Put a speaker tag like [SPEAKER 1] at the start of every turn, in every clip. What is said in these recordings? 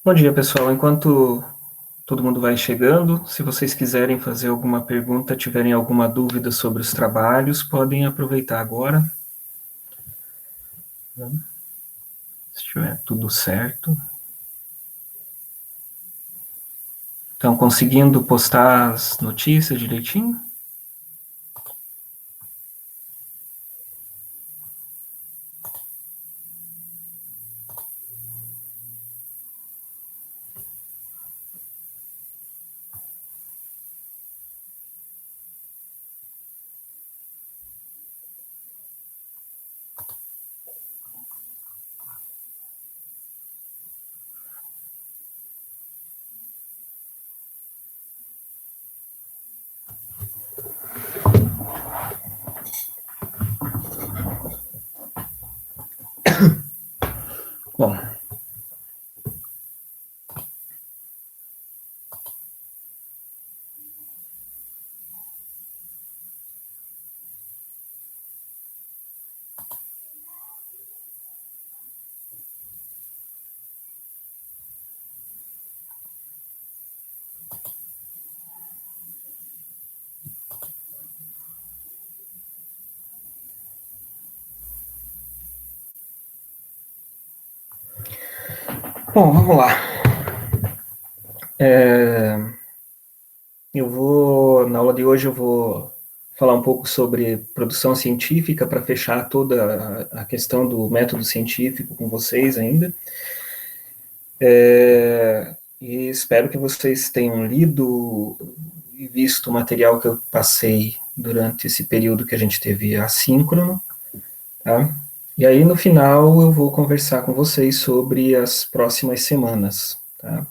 [SPEAKER 1] Bom dia, pessoal. Enquanto todo mundo vai chegando, se vocês quiserem fazer alguma pergunta, tiverem alguma dúvida sobre os trabalhos, podem aproveitar agora. Se estiver tudo certo. Estão conseguindo postar as notícias direitinho? Bom, vamos lá. Na aula de hoje eu vou falar um pouco sobre produção científica para fechar toda a questão do método científico com vocês ainda. E espero que vocês tenham lido e visto o material que eu passei durante esse período que a gente teve assíncrono, tá? E aí, no final, eu vou conversar com vocês sobre as próximas semanas, tá?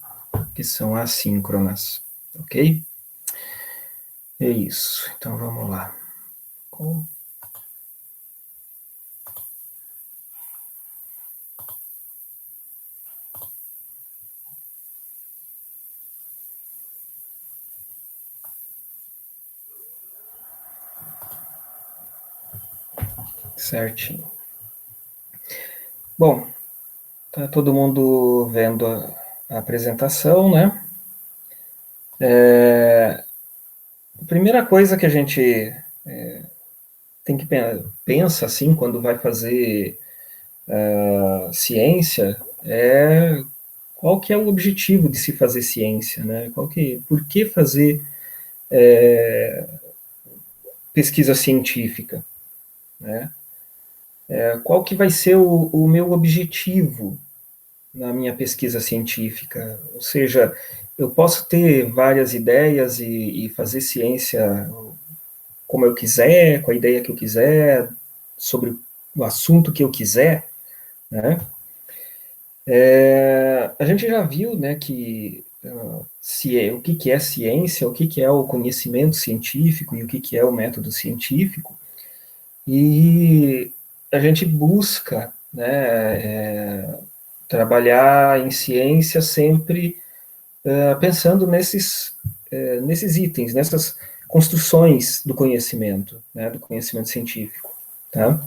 [SPEAKER 1] Que são assíncronas, ok? É isso. Então, vamos lá. Certinho. Bom, tá todo mundo vendo a apresentação, né? A primeira coisa que a gente tem que pensa assim quando vai fazer ciência é qual que é o objetivo de se fazer ciência, né? Por que fazer pesquisa científica, né? Qual que vai ser o meu objetivo na minha pesquisa científica? Ou seja, eu posso ter várias ideias e fazer ciência como eu quiser, com a ideia que eu quiser, sobre o assunto que eu quiser, né? A gente já viu, né, que o que, que é ciência, o que, que é o conhecimento científico e o que, que é o método científico, e a gente busca, né, trabalhar em ciência sempre pensando nesses itens, nessas construções do conhecimento, né, do conhecimento científico, tá?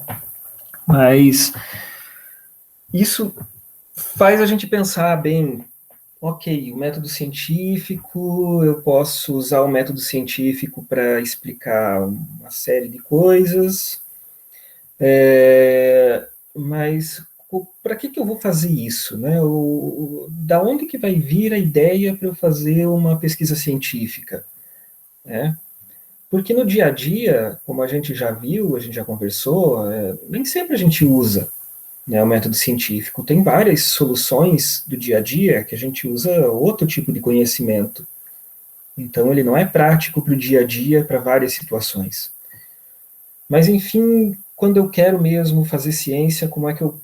[SPEAKER 1] Mas isso faz a gente pensar bem, ok, o método científico, eu posso usar o método científico para explicar uma série de coisas, mas para que eu vou fazer isso? Né? Da onde que vai vir a ideia para eu fazer uma pesquisa científica? Né? Porque no dia a dia, como a gente já viu, a gente já conversou, nem sempre a gente usa, né, o método científico. Tem várias soluções do dia a dia que a gente usa outro tipo de conhecimento. Então, ele não é prático para o dia a dia, para várias situações. Mas, enfim, quando eu quero mesmo fazer ciência, como é que eu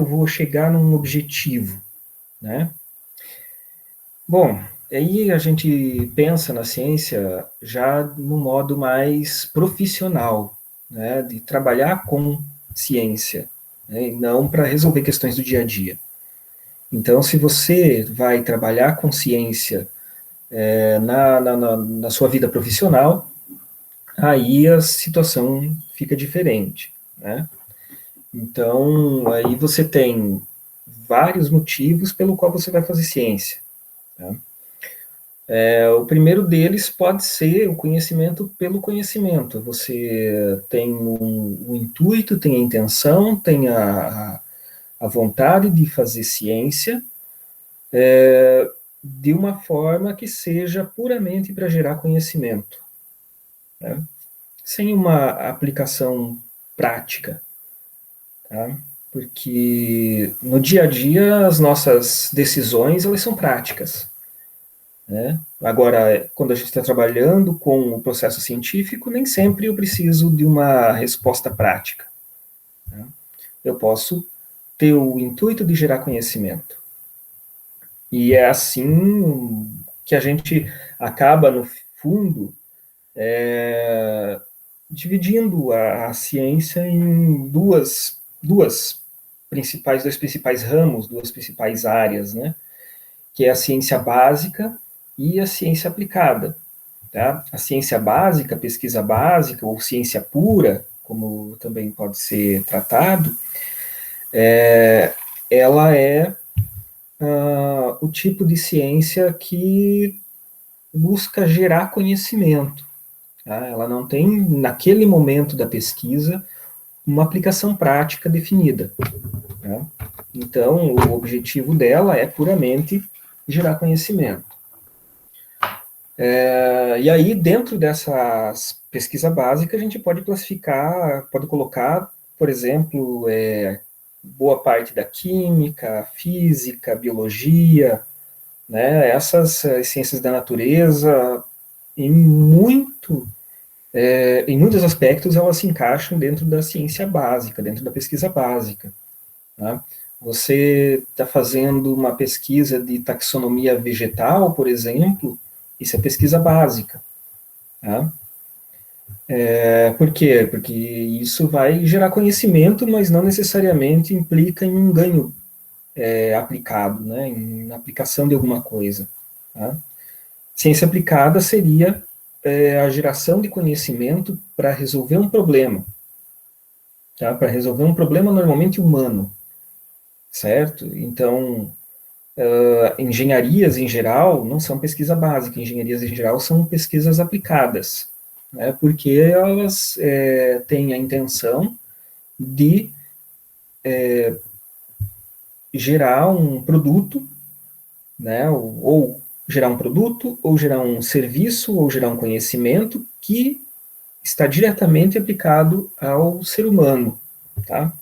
[SPEAKER 1] vou chegar num objetivo, né? Bom, aí a gente pensa na ciência já no modo mais profissional, né, de trabalhar com ciência, né, e não para resolver questões do dia a dia. Então, se você vai trabalhar com ciência na sua vida profissional, aí a situação fica diferente, né? Então, aí você tem vários motivos pelo qual você vai fazer ciência. Tá? O primeiro deles pode ser o conhecimento pelo conhecimento. Você tem um intuito, tem a intenção, tem a vontade de fazer ciência, de uma forma que seja puramente para gerar conhecimento, né? Sem uma aplicação prática, tá? Porque no dia a dia as nossas decisões elas são práticas, né? Agora, quando a gente está trabalhando com o processo científico, nem sempre eu preciso de uma resposta prática, né? Eu posso ter o intuito de gerar conhecimento. E é assim que a gente acaba, no fundo, dividindo a ciência em dois principais ramos, duas principais áreas, né? Que é a ciência básica e a ciência aplicada. Tá? A ciência básica, pesquisa básica, ou ciência pura, como também pode ser tratado, ela é o tipo de ciência que busca gerar conhecimento. Tá? Ela não tem, naquele momento da pesquisa, uma aplicação prática definida. Tá? Então, o objetivo dela é puramente gerar conhecimento. E aí, dentro dessas pesquisa básica, a gente pode classificar, pode colocar, por exemplo, boa parte da química, física, biologia, né? Essas ciências da natureza, em muito em muitos aspectos, elas se encaixam dentro da ciência básica, dentro da pesquisa básica. Tá? Você está fazendo uma pesquisa de taxonomia vegetal, por exemplo, isso é pesquisa básica. Tá? Por quê? Porque isso vai gerar conhecimento, mas não necessariamente implica em um ganho aplicado, né? Em aplicação de alguma coisa. Tá? Ciência aplicada seria a geração de conhecimento para resolver um problema. Tá? Para resolver um problema normalmente humano, certo? Então, engenharias em geral não são pesquisa básica, engenharias em geral são pesquisas aplicadas, né? Porque elas têm a intenção de gerar um produto, né? Ou gerar um produto, ou gerar um serviço, ou gerar um conhecimento que está diretamente aplicado ao ser humano, tá?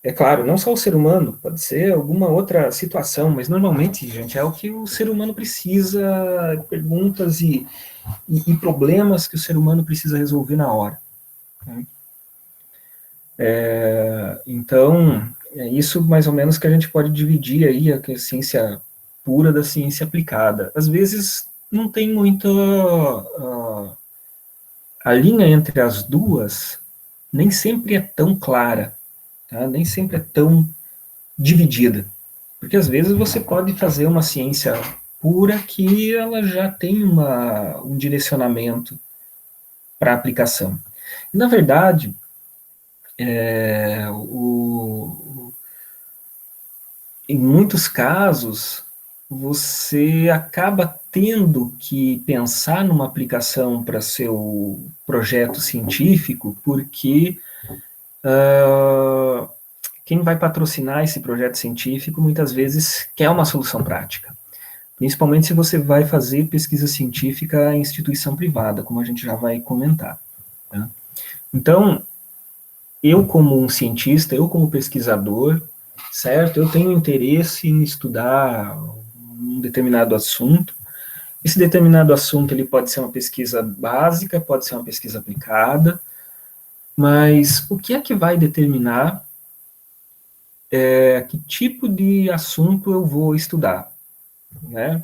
[SPEAKER 1] É claro, não só o ser humano, pode ser alguma outra situação, mas normalmente, gente, é o que o ser humano precisa, perguntas e problemas que o ser humano precisa resolver na hora. Né? Então, é isso mais ou menos que a gente pode dividir aí a ciência pura da ciência aplicada. Às vezes não tem muita a linha entre as duas nem sempre é tão clara, tá? Nem sempre é tão dividida. Porque às vezes você pode fazer uma ciência pura que ela já tem um direcionamento para aplicação. E, na verdade, em muitos casos, você acaba tendo que pensar numa aplicação para seu projeto científico, porque quem vai patrocinar esse projeto científico muitas vezes quer uma solução prática. Principalmente se você vai fazer pesquisa científica em instituição privada, como a gente já vai comentar. Tá? Então, eu como um cientista, eu como pesquisador, certo? Eu tenho interesse em estudar um determinado assunto. Esse determinado assunto ele pode ser uma pesquisa básica, pode ser uma pesquisa aplicada, mas o que é que vai determinar que tipo de assunto eu vou estudar, né?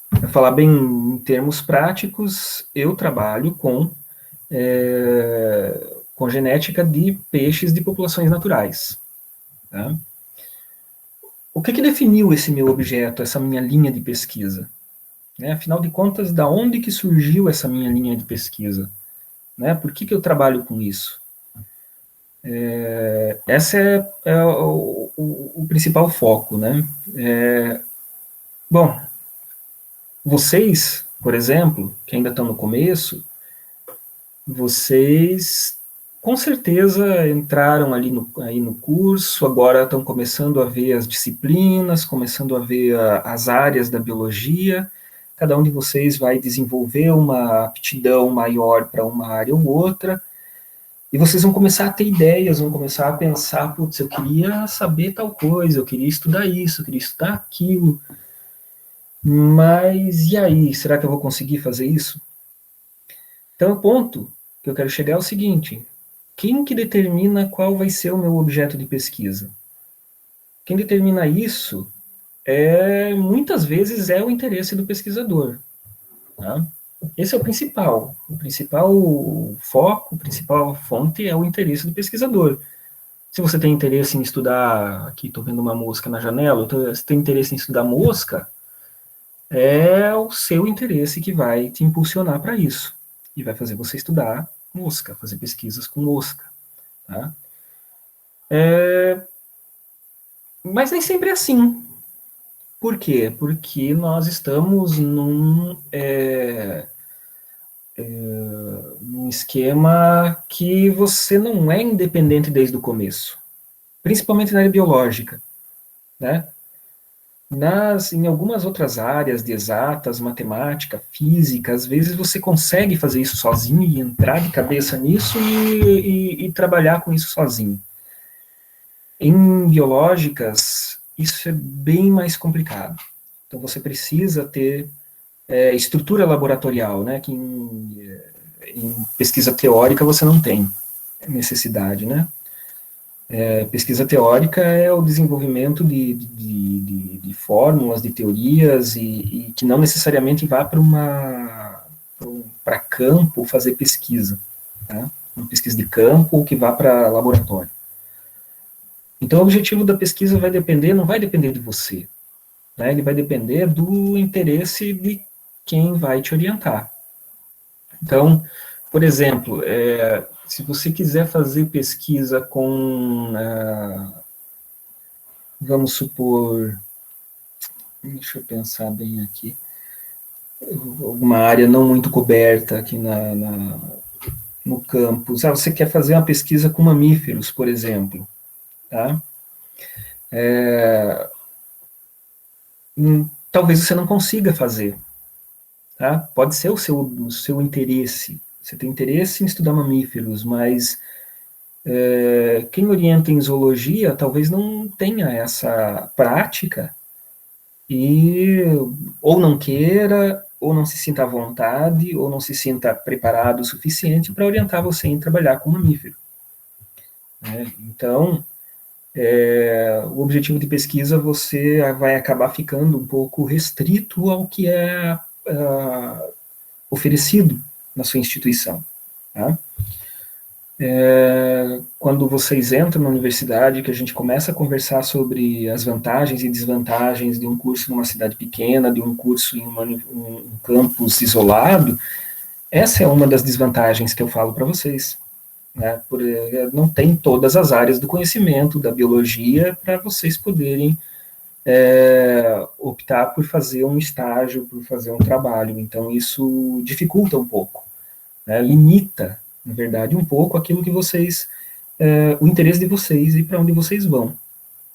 [SPEAKER 1] Para falar bem em termos práticos, eu trabalho com genética de peixes de populações naturais. Tá? O que definiu esse meu objeto, essa minha linha de pesquisa? Né? Afinal de contas, da onde que surgiu essa minha linha de pesquisa? Né? Por que eu trabalho com isso? Esse é o principal foco, né? Bom, vocês, por exemplo, que ainda estão no começo, vocês com certeza entraram ali aí no curso, agora estão começando a ver as disciplinas, começando a ver as áreas da biologia. Cada um de vocês vai desenvolver uma aptidão maior para uma área ou outra, e vocês vão começar a ter ideias, vão começar a pensar, putz, eu queria saber tal coisa, eu queria estudar isso, eu queria estudar aquilo, mas e aí, será que eu vou conseguir fazer isso? Então, o ponto que eu quero chegar é o seguinte: quem que determina qual vai ser o meu objeto de pesquisa? Quem determina isso muitas vezes é o interesse do pesquisador. Tá? Esse é o principal foco, a principal fonte é o interesse do pesquisador. Se você tem interesse em estudar, aqui estou vendo uma mosca na janela, você tem interesse em estudar mosca, é o seu interesse que vai te impulsionar para isso, e vai fazer você estudar mosca, fazer pesquisas com mosca. Tá? Mas nem sempre é assim. Por quê? Porque nós estamos num esquema que você não é independente desde o começo, principalmente na área biológica, né? Em algumas outras áreas de exatas, matemática, física, às vezes você consegue fazer isso sozinho e entrar de cabeça nisso e trabalhar com isso sozinho. Em biológicas, isso é bem mais complicado. Então você precisa ter estrutura laboratorial, né, que em pesquisa teórica você não tem necessidade, né? Pesquisa teórica é o desenvolvimento de fórmulas, de teorias, e que não necessariamente vá para campo fazer pesquisa, tá? Uma pesquisa de campo ou que vá para laboratório. Então, o objetivo da pesquisa não vai depender de você, né? Ele vai depender do interesse de quem vai te orientar. Então, por exemplo, se você quiser fazer pesquisa com, vamos supor, deixa eu pensar bem aqui, alguma área não muito coberta aqui no campus. Você quer fazer uma pesquisa com mamíferos, por exemplo, tá? Talvez você não consiga fazer, tá? Pode ser o seu interesse. Você tem interesse em estudar mamíferos, mas quem orienta em zoologia talvez não tenha essa prática e ou não queira, ou não se sinta à vontade, ou não se sinta preparado o suficiente para orientar você em trabalhar com mamífero. Né? Então, o objetivo de pesquisa você vai acabar ficando um pouco restrito ao que é oferecido na sua instituição. Tá? Quando vocês entram na universidade, que a gente começa a conversar sobre as vantagens e desvantagens de um curso numa cidade pequena, de um curso em um campus isolado, essa é uma das desvantagens que eu falo para vocês. Né? Não tem todas as áreas do conhecimento da biologia para vocês poderem optar por fazer um estágio, por fazer um trabalho. Então, isso dificulta um pouco, né? Limita, na verdade, um pouco aquilo que vocês, o interesse de vocês e para onde vocês vão.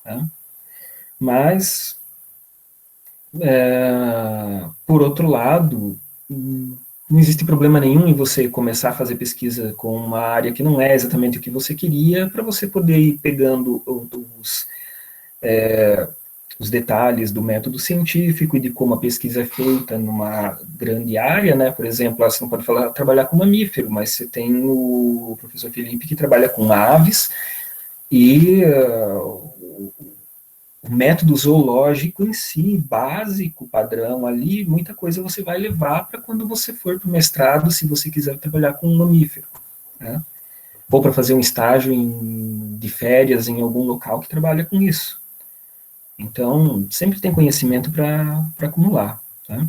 [SPEAKER 1] Tá? Mas, por outro lado, não existe problema nenhum em você começar a fazer pesquisa com uma área que não é exatamente o que você queria, para você poder ir pegando os detalhes do método científico e de como a pesquisa é feita numa grande área, né? Por exemplo, você não pode trabalhar com mamífero, mas você tem o professor Felipe que trabalha com aves e o método zoológico em si, básico, padrão ali, muita coisa você vai levar para quando você for para o mestrado, se você quiser trabalhar com um mamífero, né? Ou para fazer um estágio de férias em algum local que trabalha com isso. Então, sempre tem conhecimento para acumular. Tá?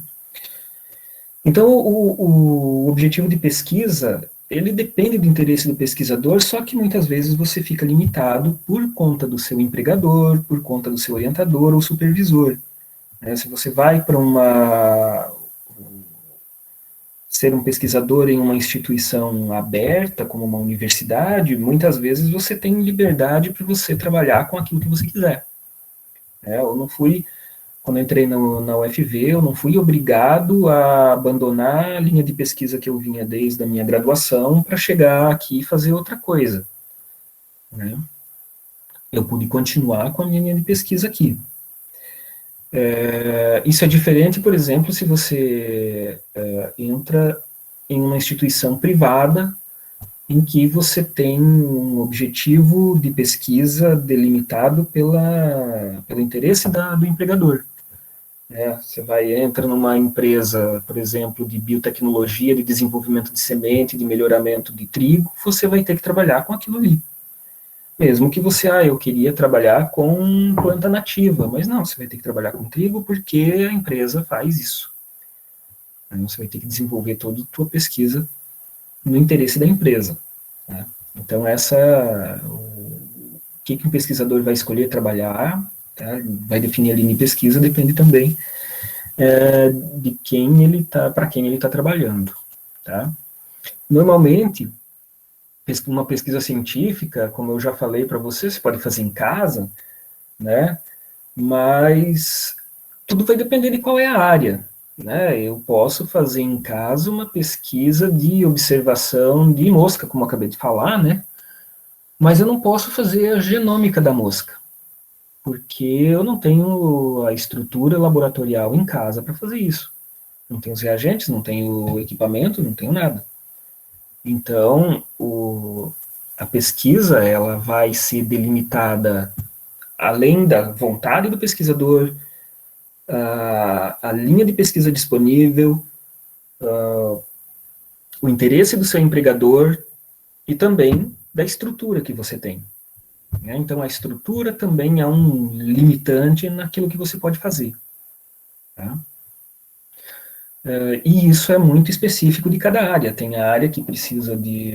[SPEAKER 1] Então, o objetivo de pesquisa ele depende do interesse do pesquisador, só que muitas vezes você fica limitado por conta do seu empregador, por conta do seu orientador ou supervisor. Né? Se você vai para ser um pesquisador em uma instituição aberta, como uma universidade, muitas vezes você tem liberdade para você trabalhar com aquilo que você quiser. Eu não fui, quando eu entrei na UFV, eu não fui obrigado a abandonar a linha de pesquisa que eu vinha desde a minha graduação para chegar aqui e fazer outra coisa. Né? Eu pude continuar com a minha linha de pesquisa aqui. Isso é diferente, por exemplo, se você entra em uma instituição privada em que você tem um objetivo de pesquisa delimitado pelo interesse do empregador. Você entra numa empresa, por exemplo, de biotecnologia, de desenvolvimento de semente, de melhoramento de trigo, você vai ter que trabalhar com aquilo ali. Mesmo que você, eu queria trabalhar com planta nativa, mas não, você vai ter que trabalhar com trigo porque a empresa faz isso. Aí você vai ter que desenvolver toda a tua pesquisa no interesse da empresa. Né? Então, o que um pesquisador vai escolher trabalhar, tá? Vai definir a linha de pesquisa, depende também de quem ele está, para quem ele está trabalhando. Tá? Normalmente, uma pesquisa científica, como eu já falei para você, você pode fazer em casa, né? Mas tudo vai depender de qual é a área. Né? Eu posso fazer em casa uma pesquisa de observação de mosca, como eu acabei de falar, né? Mas eu não posso fazer a genômica da mosca, porque eu não tenho a estrutura laboratorial em casa para fazer isso. Não tenho os reagentes, não tenho equipamento, não tenho nada. Então, a pesquisa ela vai ser delimitada além da vontade do pesquisador, a linha de pesquisa disponível, o interesse do seu empregador e também da estrutura que você tem. Então, a estrutura também é um limitante naquilo que você pode fazer. Tá? E isso é muito específico de cada área. Tem a área que precisa de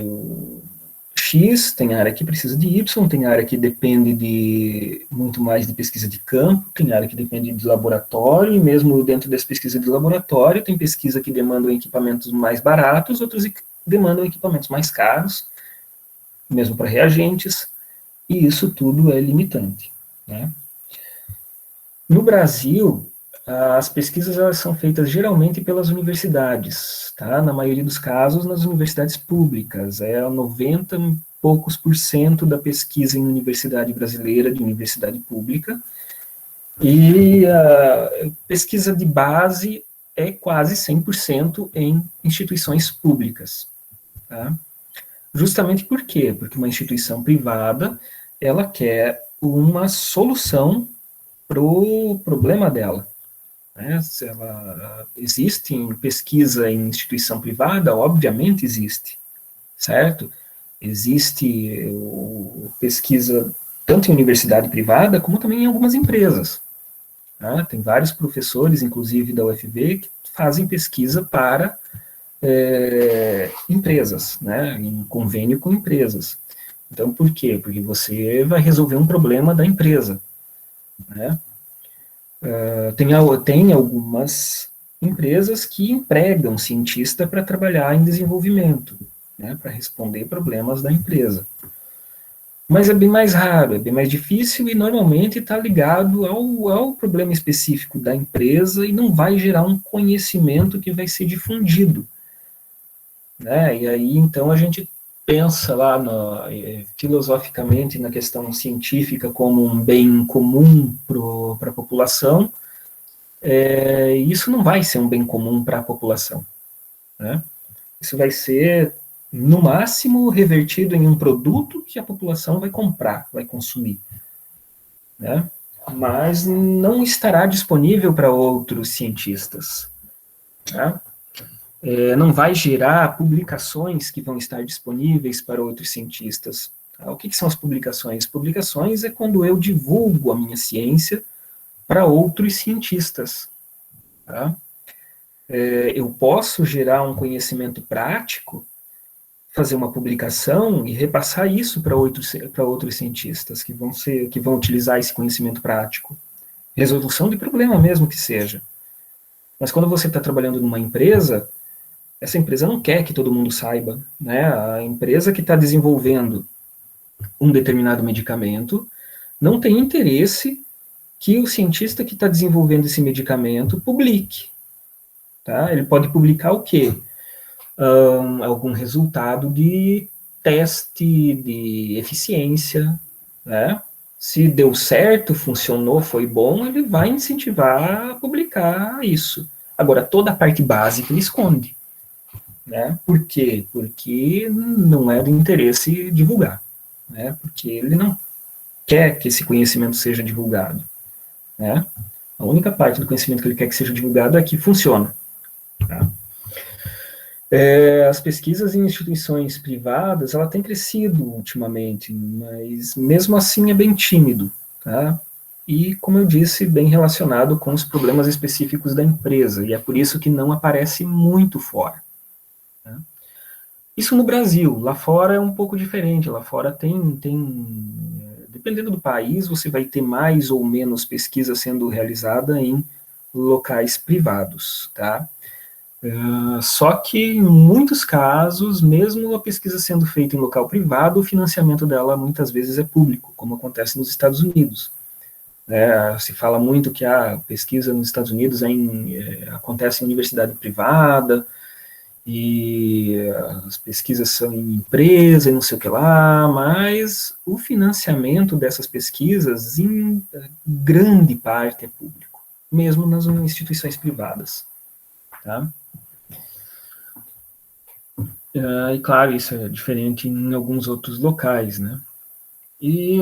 [SPEAKER 1] X, tem a área que precisa de Y, tem a área que depende de muito mais de pesquisa de campo, tem área que depende de laboratório, e mesmo dentro dessa pesquisa de laboratório, tem pesquisa que demandam equipamentos mais baratos, outros demandam equipamentos mais caros, mesmo para reagentes, e isso tudo é limitante. Né? No Brasil, as pesquisas elas são feitas geralmente pelas universidades, tá? Na maioria dos casos, nas universidades públicas. 90 e poucos por cento da pesquisa em universidade brasileira, de universidade pública. E a pesquisa de base é quase 100% em instituições públicas. Tá? Justamente por quê? Porque uma instituição privada, ela quer uma solução para o problema dela. Né? Se ela existe em pesquisa em instituição privada, obviamente existe, certo? Existe pesquisa tanto em universidade privada, como também em algumas empresas. Tá? Tem vários professores, inclusive da UFV, que fazem pesquisa para empresas, né? Em convênio com empresas. Então, por quê? Porque você vai resolver um problema da empresa. Né? Tem algumas empresas que empregam cientista para trabalhar em desenvolvimento, né, para responder problemas da empresa. Mas é bem mais raro, é bem mais difícil e normalmente está ligado ao problema específico da empresa e não vai gerar um conhecimento que vai ser difundido. Né? E aí, então, a gente pensa lá filosoficamente na questão científica como um bem comum para a população, isso não vai ser um bem comum para a população. Né? Isso vai ser, no máximo, revertido em um produto que a população vai comprar, vai consumir. Né? Mas não estará disponível para outros cientistas. Tá? Não vai gerar publicações que vão estar disponíveis para outros cientistas. Tá? O que são as publicações? Publicações é quando eu divulgo a minha ciência para outros cientistas. Tá? Eu posso gerar um conhecimento prático fazer uma publicação e repassar isso para outros cientistas que vão utilizar esse conhecimento prático. Resolução de problema mesmo que seja. Mas quando você está trabalhando numa empresa, essa empresa não quer que todo mundo saiba, né? A empresa que está desenvolvendo um determinado medicamento não tem interesse que o cientista que está desenvolvendo esse medicamento publique. Tá? Ele pode publicar o quê? Algum resultado de teste de eficiência, né? Se deu certo, funcionou, foi bom, ele vai incentivar a publicar isso. Agora, toda a parte básica ele esconde. Né? Por quê? Porque não é do interesse divulgar. Né? Porque ele não quer que esse conhecimento seja divulgado. Né? A única parte do conhecimento que ele quer que seja divulgado é que funciona. Tá? As pesquisas em instituições privadas, ela tem crescido ultimamente, mas mesmo assim é bem tímido, tá? E, como eu disse, bem relacionado com os problemas específicos da empresa, e é por isso que não aparece muito fora. Né? Isso no Brasil, lá fora é um pouco diferente, lá fora dependendo do país, você vai ter mais ou menos pesquisa sendo realizada em locais privados, tá? Só que, em muitos casos, mesmo a pesquisa sendo feita em local privado, o financiamento dela muitas vezes é público, como acontece nos Estados Unidos. Se fala muito que a pesquisa nos Estados Unidos acontece em universidade privada, e as pesquisas são em empresa e não sei o que lá, mas o financiamento dessas pesquisas, em grande parte, é público, mesmo nas instituições privadas. Tá? E claro, isso é diferente em alguns outros locais, né? E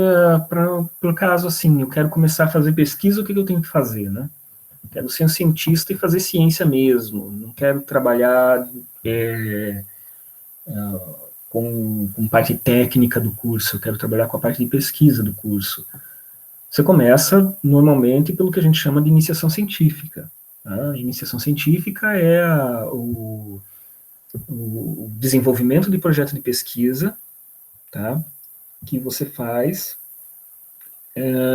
[SPEAKER 1] por caso assim, eu quero começar a fazer pesquisa, o que eu tenho que fazer, né? Quero ser um cientista e fazer ciência mesmo. Não quero trabalhar com parte técnica do curso. Eu quero trabalhar com a parte de pesquisa do curso. Você começa normalmente pelo que a gente chama de iniciação científica. Tá? A iniciação científica é o desenvolvimento de projeto de pesquisa, tá? Que você faz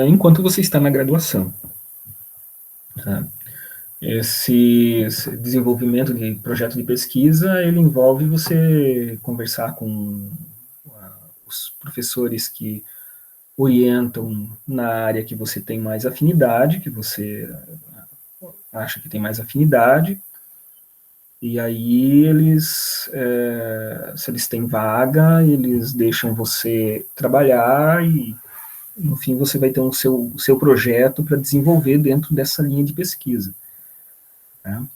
[SPEAKER 1] enquanto você está na graduação. Tá? Esse desenvolvimento de projeto de pesquisa, ele envolve você conversar com os professores que orientam na área que você tem mais afinidade, que você acha que tem mais afinidade, e aí se eles têm vaga, eles deixam você trabalhar e no fim você vai ter o seu projeto para desenvolver dentro dessa linha de pesquisa. Né?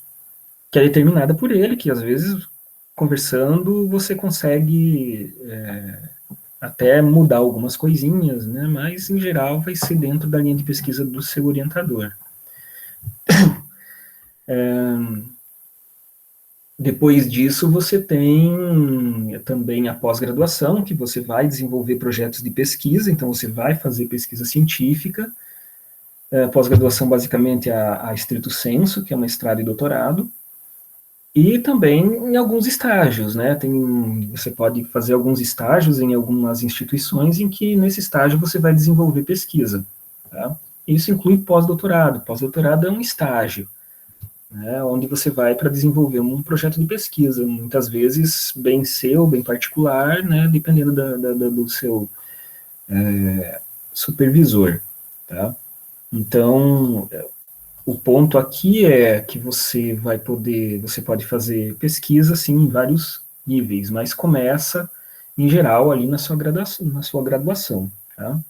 [SPEAKER 1] Que é determinada por ele, que às vezes, conversando, você consegue até mudar algumas coisinhas, né? Mas, em geral, vai ser dentro da linha de pesquisa do seu orientador. Depois disso, você tem também a pós-graduação, que você vai desenvolver projetos de pesquisa, então você vai fazer pesquisa científica. Pós-graduação, basicamente, a estrito sensu, que é mestrado e doutorado. E também em alguns estágios, né? Você pode fazer alguns estágios em algumas instituições em que, nesse estágio, você vai desenvolver pesquisa. Tá? Isso inclui pós-doutorado. Pós-doutorado é um estágio, né, onde você vai para desenvolver um projeto de pesquisa, muitas vezes bem seu, bem particular, né, dependendo do seu supervisor. Tá? Então, o ponto aqui é que você pode fazer pesquisa, sim, em vários níveis, mas começa, em geral, ali na sua graduação, tá?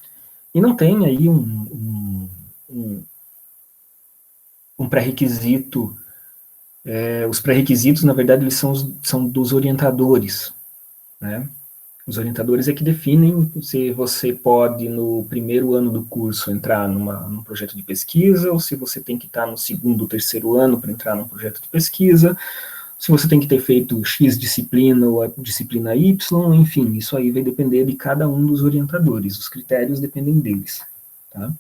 [SPEAKER 1] E não tem aí um pré-requisito, os pré-requisitos, na verdade, eles são dos orientadores, né? Os orientadores é que definem se você pode, no primeiro ano do curso, entrar num projeto de pesquisa, ou se você tem que estar no segundo ou terceiro ano para entrar num projeto de pesquisa, se você tem que ter feito X disciplina ou a disciplina Y, enfim, isso aí vai depender de cada um dos orientadores, os critérios dependem deles. Tá?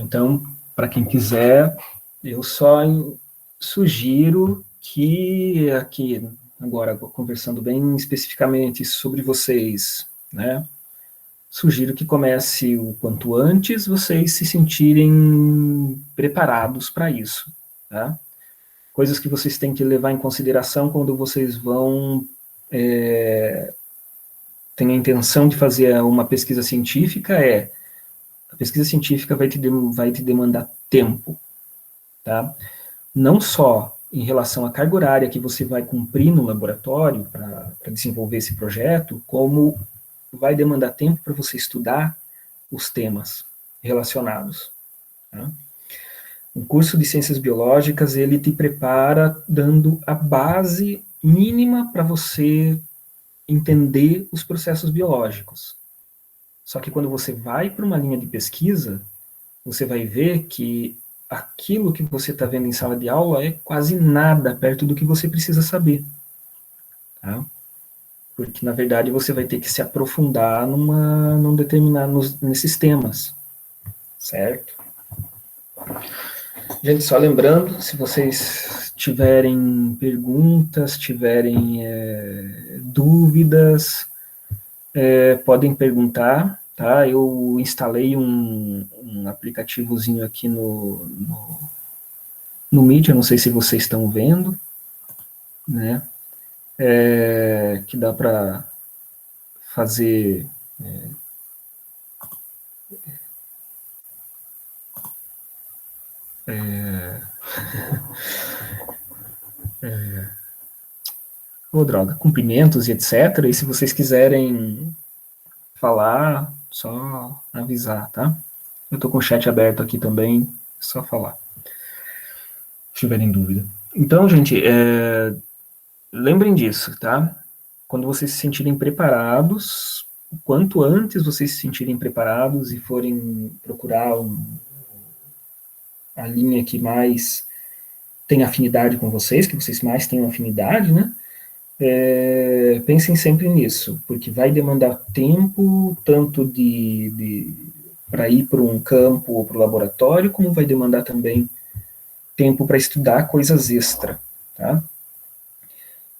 [SPEAKER 1] Então, para quem quiser, eu só sugiro que aqui agora conversando bem especificamente sobre vocês, né? Sugiro que comece o quanto antes vocês se sentirem preparados para isso, tá? Coisas que vocês têm que levar em consideração quando vocês vão têm a intenção de fazer uma pesquisa científica a pesquisa científica vai te demandar tempo, tá? Não só em relação à carga horária que você vai cumprir no laboratório para desenvolver esse projeto, como vai demandar tempo para você estudar os temas relacionados. Tá? O curso de Ciências Biológicas, ele te prepara dando a base mínima para você entender os processos biológicos. Só que quando você vai para uma linha de pesquisa, você vai ver que aquilo que você está vendo em sala de aula é quase nada perto do que você precisa saber. Tá? Porque, na verdade, você vai ter que se aprofundar nesses temas, certo? Gente, só lembrando, se vocês tiverem perguntas, tiverem dúvidas, podem perguntar, tá? Eu instalei um aplicativozinho aqui no Meet, eu não sei se vocês estão vendo, né? Que dá para fazer droga, cumprimentos e etc. E se vocês quiserem falar, só avisar, tá? Eu tô com o chat aberto aqui também, é só falar. Se tiverem dúvida. Então, gente, lembrem disso, tá? Quando vocês se sentirem preparados, o quanto antes vocês se sentirem preparados e forem procurar a linha que mais tem afinidade com vocês, que vocês mais tenham afinidade, né? Pensem sempre nisso, porque vai demandar tempo, tanto para ir para um campo ou para o laboratório, como vai demandar também tempo para estudar coisas extra, tá?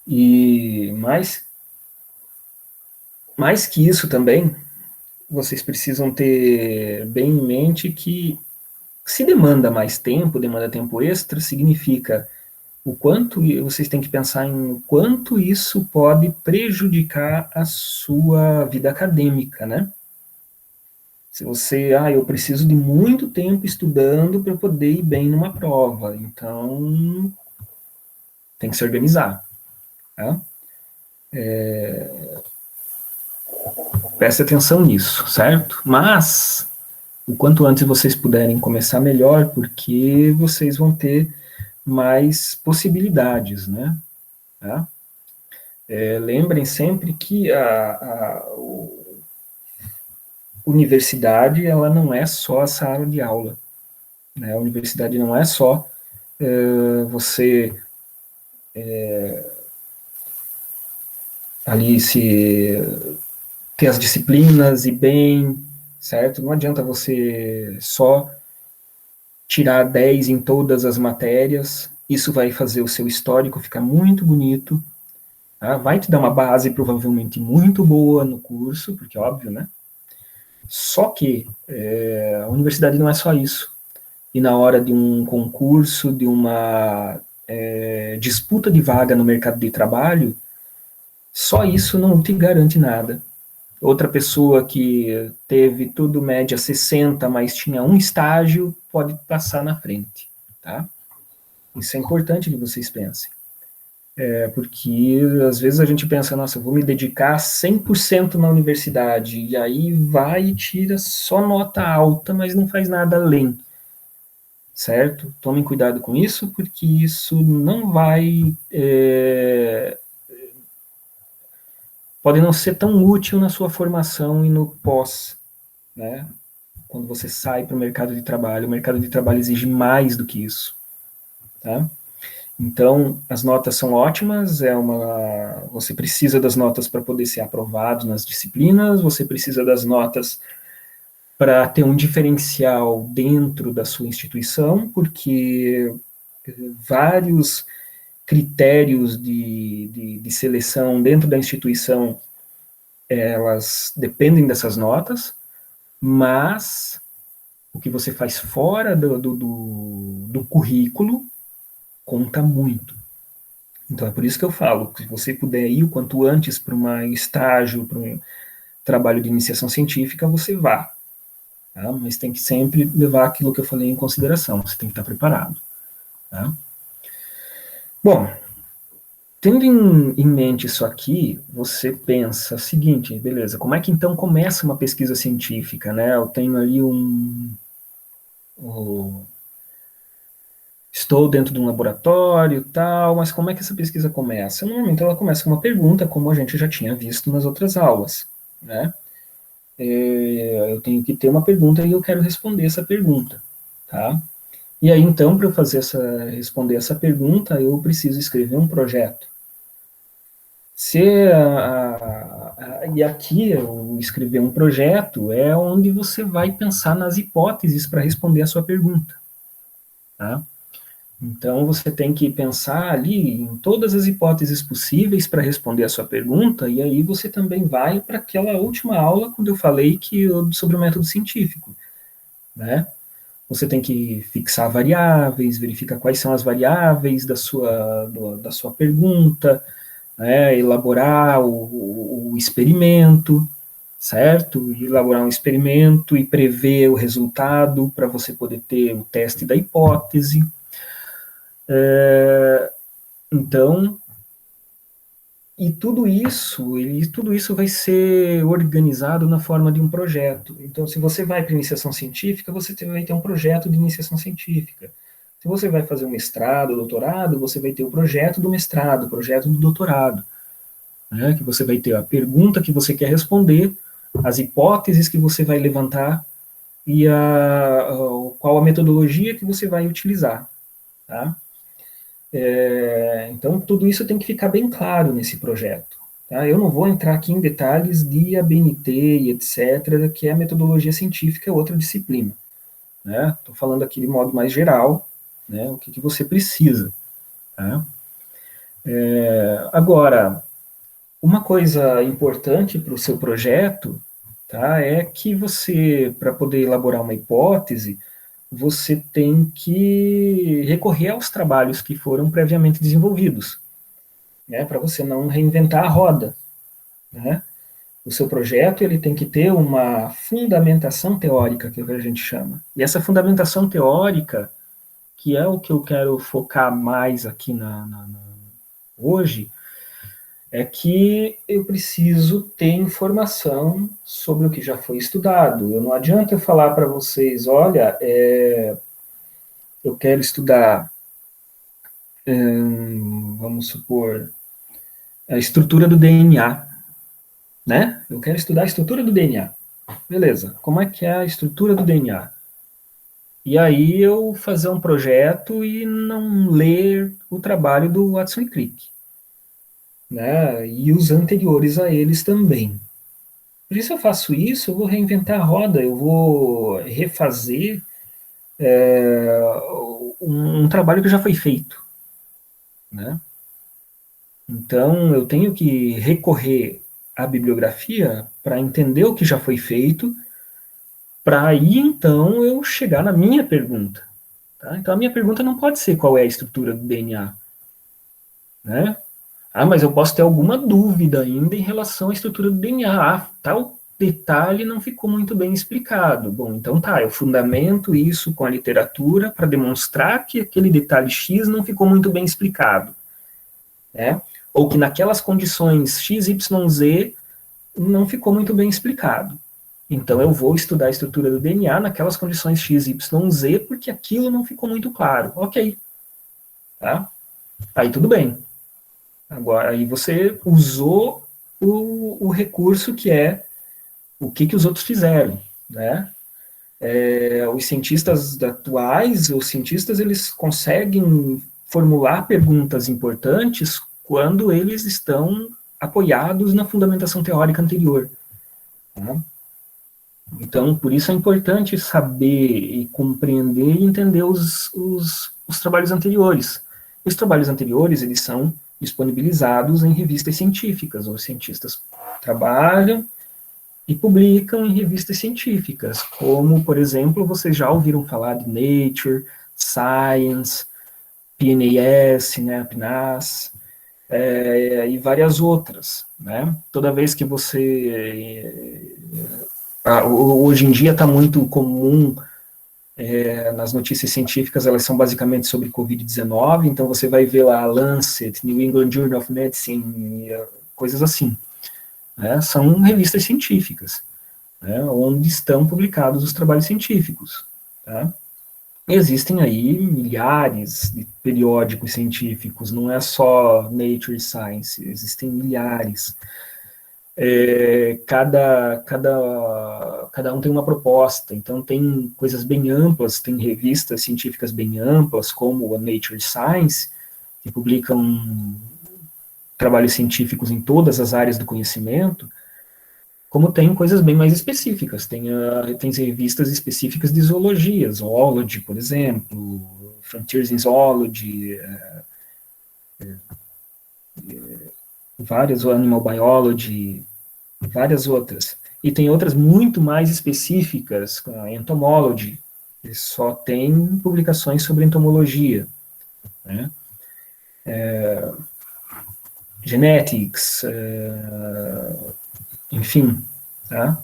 [SPEAKER 1] E mais que isso também, vocês precisam ter bem em mente que se demanda tempo extra, significa o quanto vocês têm que pensar em o quanto isso pode prejudicar a sua vida acadêmica, né? Se você, eu preciso de muito tempo estudando para poder ir bem numa prova, então tem que se organizar, tá? Preste atenção nisso, certo? Mas o quanto antes vocês puderem começar melhor, porque vocês vão ter mais possibilidades, né? Tá? Lembrem sempre que a universidade, ela não é só a sala de aula, né? A universidade não é só você ali se ter as disciplinas e bem, certo? Não adianta você só tirar 10 em todas as matérias, isso vai fazer o seu histórico ficar muito bonito, tá? Vai te dar uma base provavelmente muito boa no curso, porque é óbvio, né? Só que a universidade não é só isso. E na hora de um concurso, de uma disputa de vaga no mercado de trabalho, só isso não te garante nada. Outra pessoa que teve tudo média 60, mas tinha um estágio, pode passar na frente, tá? Isso é importante que vocês pensem. Porque às vezes a gente pensa, nossa, eu vou me dedicar 100% na universidade, e aí vai e tira só nota alta, mas não faz nada além, certo? Tomem cuidado com isso, porque isso não vai... pode não ser tão útil na sua formação e no pós, né? Quando você sai para o mercado de trabalho exige mais do que isso, tá? Então, as notas são ótimas, você precisa das notas para poder ser aprovado nas disciplinas, você precisa das notas para ter um diferencial dentro da sua instituição, porque vários critérios de seleção dentro da instituição, elas dependem dessas notas, mas o que você faz fora do currículo conta muito. Então é por isso que eu falo, que se você puder ir o quanto antes para um estágio, para um trabalho de iniciação científica, você vá. Tá? Mas tem que sempre levar aquilo que eu falei em consideração, você tem que estar preparado. Tá? Bom, tendo em mente isso aqui, você pensa o seguinte, beleza, como é que então começa uma pesquisa científica, né? Eu tenho ali estou dentro de um laboratório e tal, mas como é que essa pesquisa começa? Normalmente ela começa com uma pergunta, como a gente já tinha visto nas outras aulas, né? Eu tenho que ter uma pergunta e eu quero responder essa pergunta, tá? E aí, então, para eu responder essa pergunta, eu preciso escrever um projeto. E aqui, eu escrever um projeto é onde você vai pensar nas hipóteses para responder a sua pergunta, tá? Então, você tem que pensar ali em todas as hipóteses possíveis para responder a sua pergunta, e aí você também vai para aquela última aula, quando eu falei sobre o método científico, né? Você tem que fixar variáveis, verificar quais são as variáveis da sua pergunta, né? Elaborar o experimento, certo? Elaborar um experimento e prever o resultado para você poder ter o teste da hipótese. Então, tudo isso vai ser organizado na forma de um projeto. Então, se você vai para iniciação científica, você vai ter um projeto de iniciação científica. Se você vai fazer um mestrado, doutorado, você vai ter o projeto do mestrado, o projeto do doutorado, né? Que você vai ter a pergunta que você quer responder, as hipóteses que você vai levantar e qual a metodologia que você vai utilizar, tá? Então, tudo isso tem que ficar bem claro nesse projeto. Tá? Eu não vou entrar aqui em detalhes de ABNT e etc., que é a metodologia científica, é outra disciplina. Estou falando aqui de modo mais geral, né, o que você precisa. Tá? Agora, uma coisa importante para o seu projeto, tá, é que você, para poder elaborar uma hipótese, você tem que recorrer aos trabalhos que foram previamente desenvolvidos, né, para você não reinventar a roda, né? O seu projeto ele tem que ter uma fundamentação teórica, que é o que a gente chama. E essa fundamentação teórica, que é o que eu quero focar mais aqui hoje, é que eu preciso ter informação sobre o que já foi estudado. Eu não adianta eu falar para vocês, olha, eu quero estudar, vamos supor, a estrutura do DNA, né? Eu quero estudar a estrutura do DNA. Beleza, como é que é a estrutura do DNA? E aí eu fazer um projeto e não ler o trabalho do Watson e Crick, né? E os anteriores a eles também. Por isso eu faço isso, eu vou reinventar a roda, eu vou refazer um trabalho que já foi feito, né? Então eu tenho que recorrer à bibliografia para entender o que já foi feito, para aí então eu chegar na minha pergunta. Tá? Então a minha pergunta não pode ser qual é a estrutura do DNA, né? Ah, mas eu posso ter alguma dúvida ainda em relação à estrutura do DNA. Ah, tal detalhe não ficou muito bem explicado. Bom, então tá, eu fundamento isso com a literatura para demonstrar que aquele detalhe X não ficou muito bem explicado, né? Ou que naquelas condições X, Y, Z não ficou muito bem explicado. Então eu vou estudar a estrutura do DNA naquelas condições X, Y, Z, porque aquilo não ficou muito claro. Ok, tá? Aí tudo bem. Agora, aí você usou o recurso que é o que os outros fizeram, né? Os cientistas atuais, os cientistas, eles conseguem formular perguntas importantes quando eles estão apoiados na fundamentação teórica anterior. Tá? Então, por isso é importante saber e compreender e entender os trabalhos anteriores. Os trabalhos anteriores, eles são disponibilizados em revistas científicas, os cientistas trabalham e publicam em revistas científicas, como, por exemplo, vocês já ouviram falar de Nature, Science, PNAS, né, PNAS, e várias outras, né? Toda vez que você... hoje em dia está muito comum, nas notícias científicas, elas são basicamente sobre Covid-19, então você vai ver lá Lancet, New England Journal of Medicine, coisas assim, né? São revistas científicas, né, onde estão publicados os trabalhos científicos, tá? Existem aí milhares de periódicos científicos, não é só Nature Science, existem milhares. Cada um tem uma proposta, então tem coisas bem amplas, tem revistas científicas bem amplas, como a Nature Science, que publicam trabalhos científicos em todas as áreas do conhecimento, como tem coisas bem mais específicas, tem revistas específicas de zoologia, Zoology, por exemplo, Frontiers in Zoology, várias, Animal Biology, várias outras. E tem outras muito mais específicas, a Entomology, que só tem publicações sobre entomologia, né? Genetics, enfim, tá?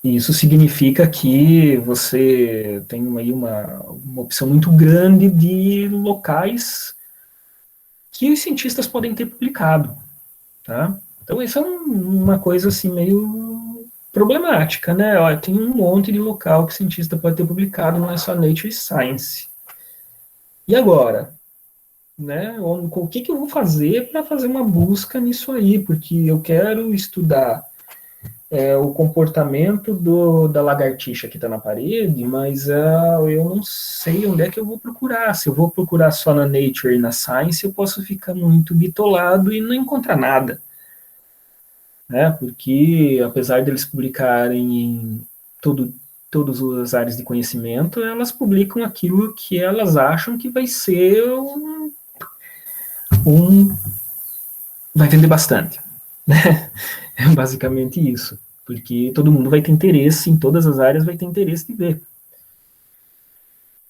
[SPEAKER 1] E isso significa que você tem aí uma opção muito grande de locais que os cientistas podem ter publicado, tá? Então isso é uma coisa assim meio problemática, né? Olha, tem um monte de local que o cientista pode ter publicado, não é só Nature Science. E agora, né? O que eu vou fazer para fazer uma busca nisso aí? Porque eu quero estudar o comportamento da lagartixa que está na parede, mas eu não sei onde é que eu vou procurar. Se eu vou procurar só na Nature e na Science, eu posso ficar muito bitolado e não encontrar nada, né? Porque apesar deles publicarem em todas as áreas de conhecimento, elas publicam aquilo que elas acham que vai ser um vai vender bastante, né? É basicamente isso, porque todo mundo vai ter interesse, em todas as áreas vai ter interesse de ver.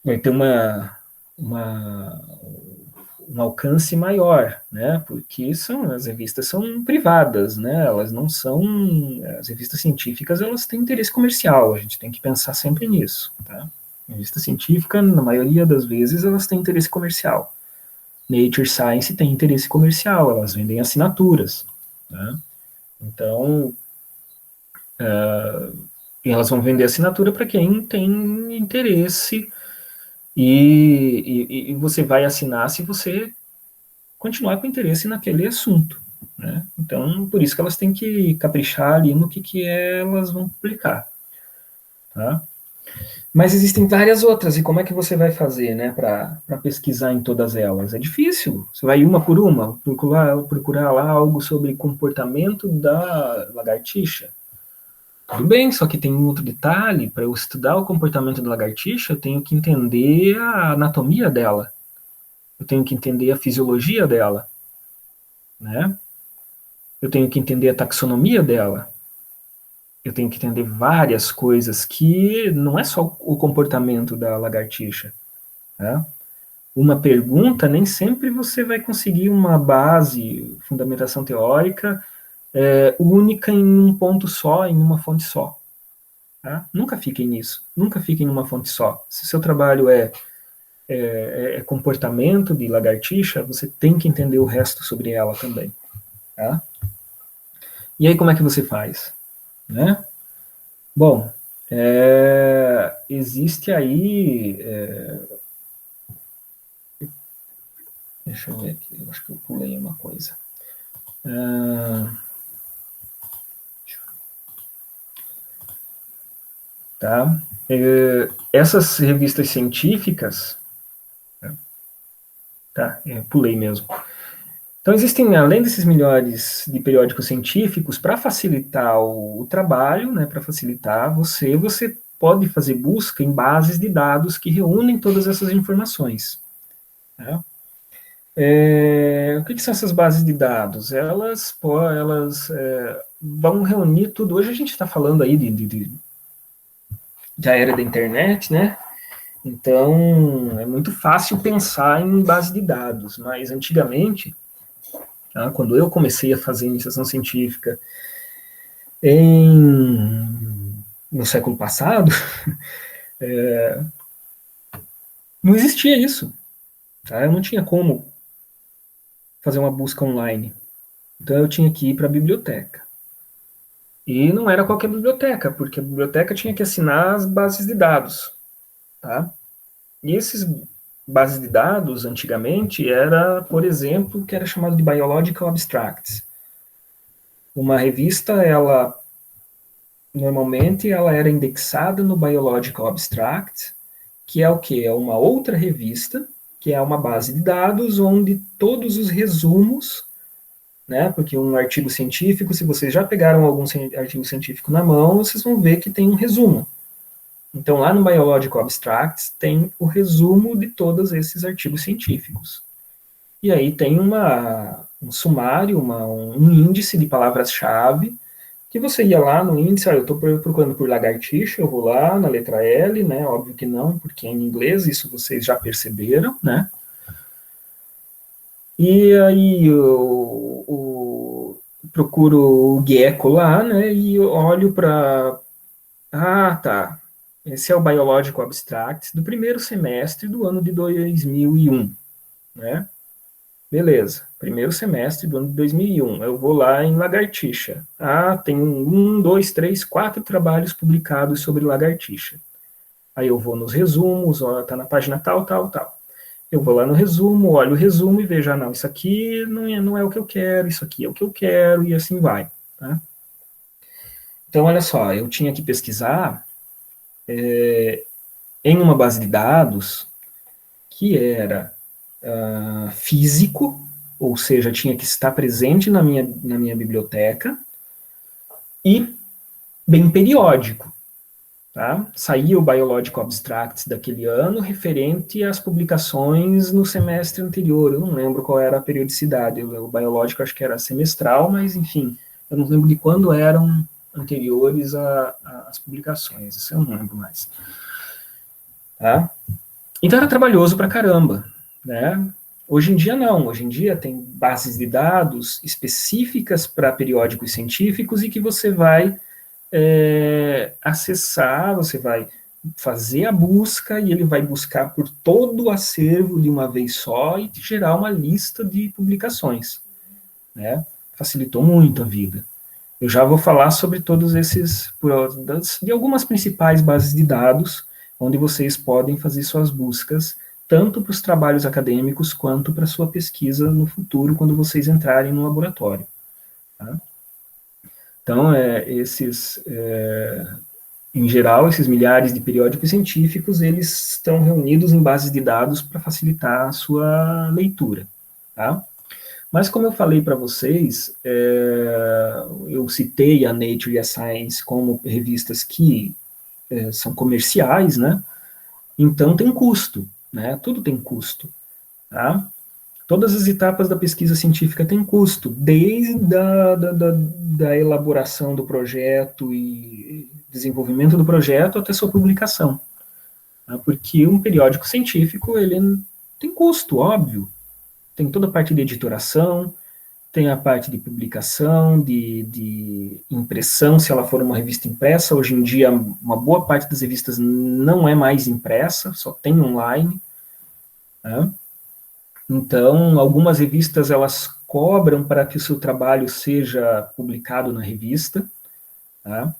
[SPEAKER 1] Vai ter uma, um alcance maior, né? Porque as revistas são privadas, né? Elas não são, as revistas científicas, elas têm interesse comercial, a gente tem que pensar sempre nisso, tá? A revista científica, na maioria das vezes, elas têm interesse comercial. Nature Science tem interesse comercial, elas vendem assinaturas, né? Então, elas vão vender assinatura para quem tem interesse e você vai assinar se você continuar com interesse naquele assunto, né? Então, por isso que elas têm que caprichar ali no que elas vão publicar, tá? Mas existem várias outras, e como é que você vai fazer, né, para pesquisar em todas elas? É difícil, você vai uma por uma, procurar lá algo sobre comportamento da lagartixa. Tudo bem, só que tem um outro detalhe, para eu estudar o comportamento da lagartixa, eu tenho que entender a anatomia dela, eu tenho que entender a fisiologia dela, né? Eu tenho que entender a taxonomia dela, eu tenho que entender várias coisas que não é só o comportamento da lagartixa, né? Uma pergunta, nem sempre você vai conseguir uma base, fundamentação teórica única em um ponto só, em uma fonte só. Tá? Nunca fiquem nisso, nunca fiquem em uma fonte só. Se o seu trabalho é comportamento de lagartixa, você tem que entender o resto sobre ela também. Tá? E aí como é que você faz? Né? Bom, existe aí... deixa eu ver aqui, eu acho que eu pulei uma coisa. Tá? Essas revistas científicas... Tá, pulei mesmo. Então, existem, além desses milhares de periódicos científicos, para facilitar o trabalho, né, para facilitar você pode fazer busca em bases de dados que reúnem todas essas informações. Né? O que são essas bases de dados? Elas vão reunir tudo. Hoje a gente está falando aí de era da internet, né? Então, é muito fácil pensar em base de dados, mas antigamente, tá, quando eu comecei a fazer iniciação científica no século passado, não existia isso. Tá? Eu não tinha como fazer uma busca online. Então, eu tinha que ir para a biblioteca. E não era qualquer biblioteca, porque a biblioteca tinha que assinar as bases de dados. Tá? E esses bases de dados, antigamente, era, por exemplo, o que era chamado de Biological Abstracts. Uma revista, normalmente, ela era indexada no Biological Abstract, que é o quê? É uma outra revista, que é uma base de dados onde todos os resumos, né? Porque um artigo científico, se vocês já pegaram algum artigo científico na mão, vocês vão ver que tem um resumo. Então, lá no Biological Abstracts tem o resumo de todos esses artigos científicos. E aí tem um sumário, um índice de palavras-chave, que você ia lá no índice, eu estou procurando por lagartixa, eu vou lá na letra L, né? Óbvio que não, porque é em inglês, isso vocês já perceberam, né? E aí eu procuro o gecko lá, né? E eu olho para... Ah, tá. Esse é o Biological Abstract do primeiro semestre do ano de 2001, né? Beleza. Primeiro semestre do ano de 2001. Eu vou lá em lagartixa. Ah, tem dois, três, quatro trabalhos publicados sobre lagartixa. Aí eu vou nos resumos, ó, tá na página tal, tal, tal. Eu vou lá no resumo, olho o resumo e vejo, não, isso aqui não é o que eu quero, isso aqui é o que eu quero, e assim vai. Tá? Então, olha só, eu tinha que pesquisar em uma base de dados que era físico, ou seja, tinha que estar presente na minha biblioteca, e bem periódico. Tá? Saía o Biological Abstracts daquele ano referente às publicações no semestre anterior. Eu não lembro qual era a periodicidade. O biológico acho que era semestral, mas enfim, eu não lembro de quando eram anteriores às publicações. Isso eu não lembro mais. Tá? Então era trabalhoso pra caramba, né? Hoje em dia não, hoje em dia tem bases de dados específicas para periódicos científicos e que você vai acessar, você vai fazer a busca e ele vai buscar por todo o acervo de uma vez só e te gerar uma lista de publicações, né? Facilitou muito a vida. Eu já vou falar sobre todos esses, de algumas principais bases de dados, onde vocês podem fazer suas buscas, tanto para os trabalhos acadêmicos, quanto para a sua pesquisa no futuro, quando vocês entrarem no laboratório. Tá? Então, em geral, esses milhares de periódicos científicos, eles estão reunidos em bases de dados para facilitar a sua leitura. Tá? Mas como eu falei para vocês, eu citei a Nature e a Science como revistas que são comerciais, né? Então tem custo, né? Tudo tem custo, tá? Todas as etapas da pesquisa científica têm custo, desde da elaboração do projeto e desenvolvimento do projeto até sua publicação. Tá? Porque um periódico científico, ele tem custo, óbvio. Tem toda a parte de editoração, tem a parte de publicação, de impressão, se ela for uma revista impressa. Hoje em dia, uma boa parte das revistas não é mais impressa, só tem online. Né? Então, algumas revistas, elas cobram para que o seu trabalho seja publicado na revista. Tá?